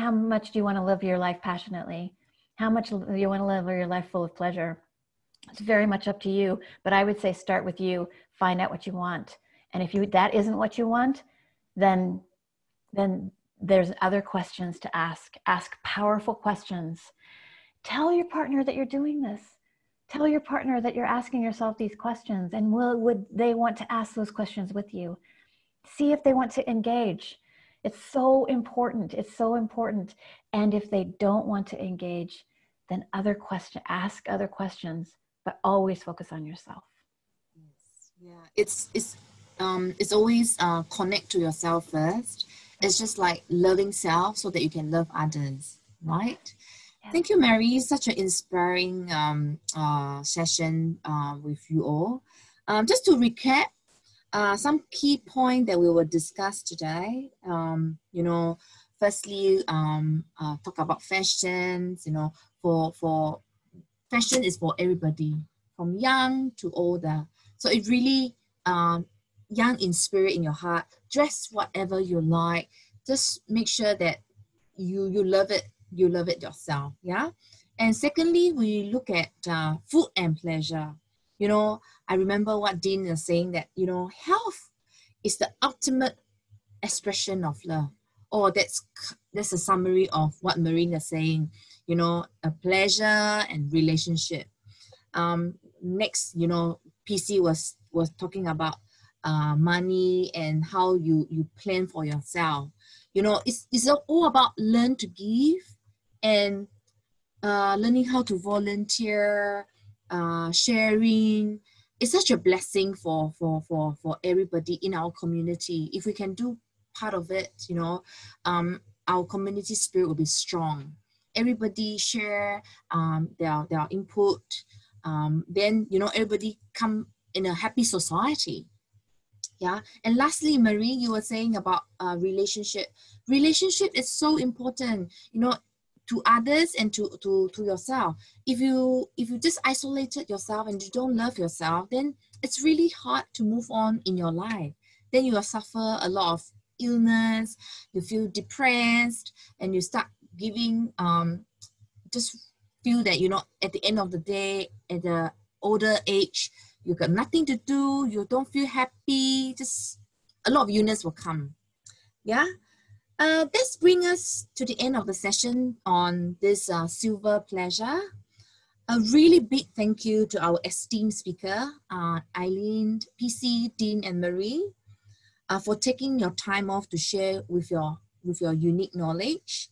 you want to live your life passionately? How much do you want to live your life full of pleasure? It's very much up to you, but I would say start with you, find out what you want. And if that isn't what you want, then there's other questions to ask. Ask powerful questions. Tell your partner that you're doing this. Tell your partner that you're asking yourself these questions, and would they want to ask those questions with you? See if they want to engage. It's so important. It's so important. And if they don't want to engage, then ask other questions, but always focus on yourself. Yes. Yeah. It's always connect to yourself first. It's just like loving self so that you can love others, right? Yeah. Thank you, Mary. Such an inspiring session with you all. Just to recap, some key points that we will discuss today. You know, firstly, talk about fashions. You know, for fashion is for everybody, from young to older. So it really young in spirit, in your heart. Dress whatever you like. Just make sure that you love it. You love it yourself. Yeah. And secondly, we look at food and pleasure. You know, I remember what Dean was saying, that, you know, health is the ultimate expression of love. Oh, that's a summary of what Marine is saying. You know, a pleasure and relationship. Next, you know, PC was talking about money and how you plan for yourself. You know, it's all about learn to give and learning how to volunteer, sharing. It's such a blessing for everybody in our community. If we can do part of it, you know, our community spirit will be strong. Everybody share their input. Then, you know, everybody come in a happy society. Yeah. And lastly, Marie, you were saying about relationship. Relationship is so important, you know, to others and to yourself. If you just isolated yourself and you don't love yourself, then it's really hard to move on in your life. Then you will suffer a lot of illness, you feel depressed, and you start giving, just feel that, you know, at the end of the day, at the older age, you got nothing to do, you don't feel happy, just a lot of illness will come. Yeah. This brings us to the end of the session on this silver pleasure. A really big thank you to our esteemed speaker, Eileen, PC, Dean, and Marie, for taking your time off to share with your unique knowledge.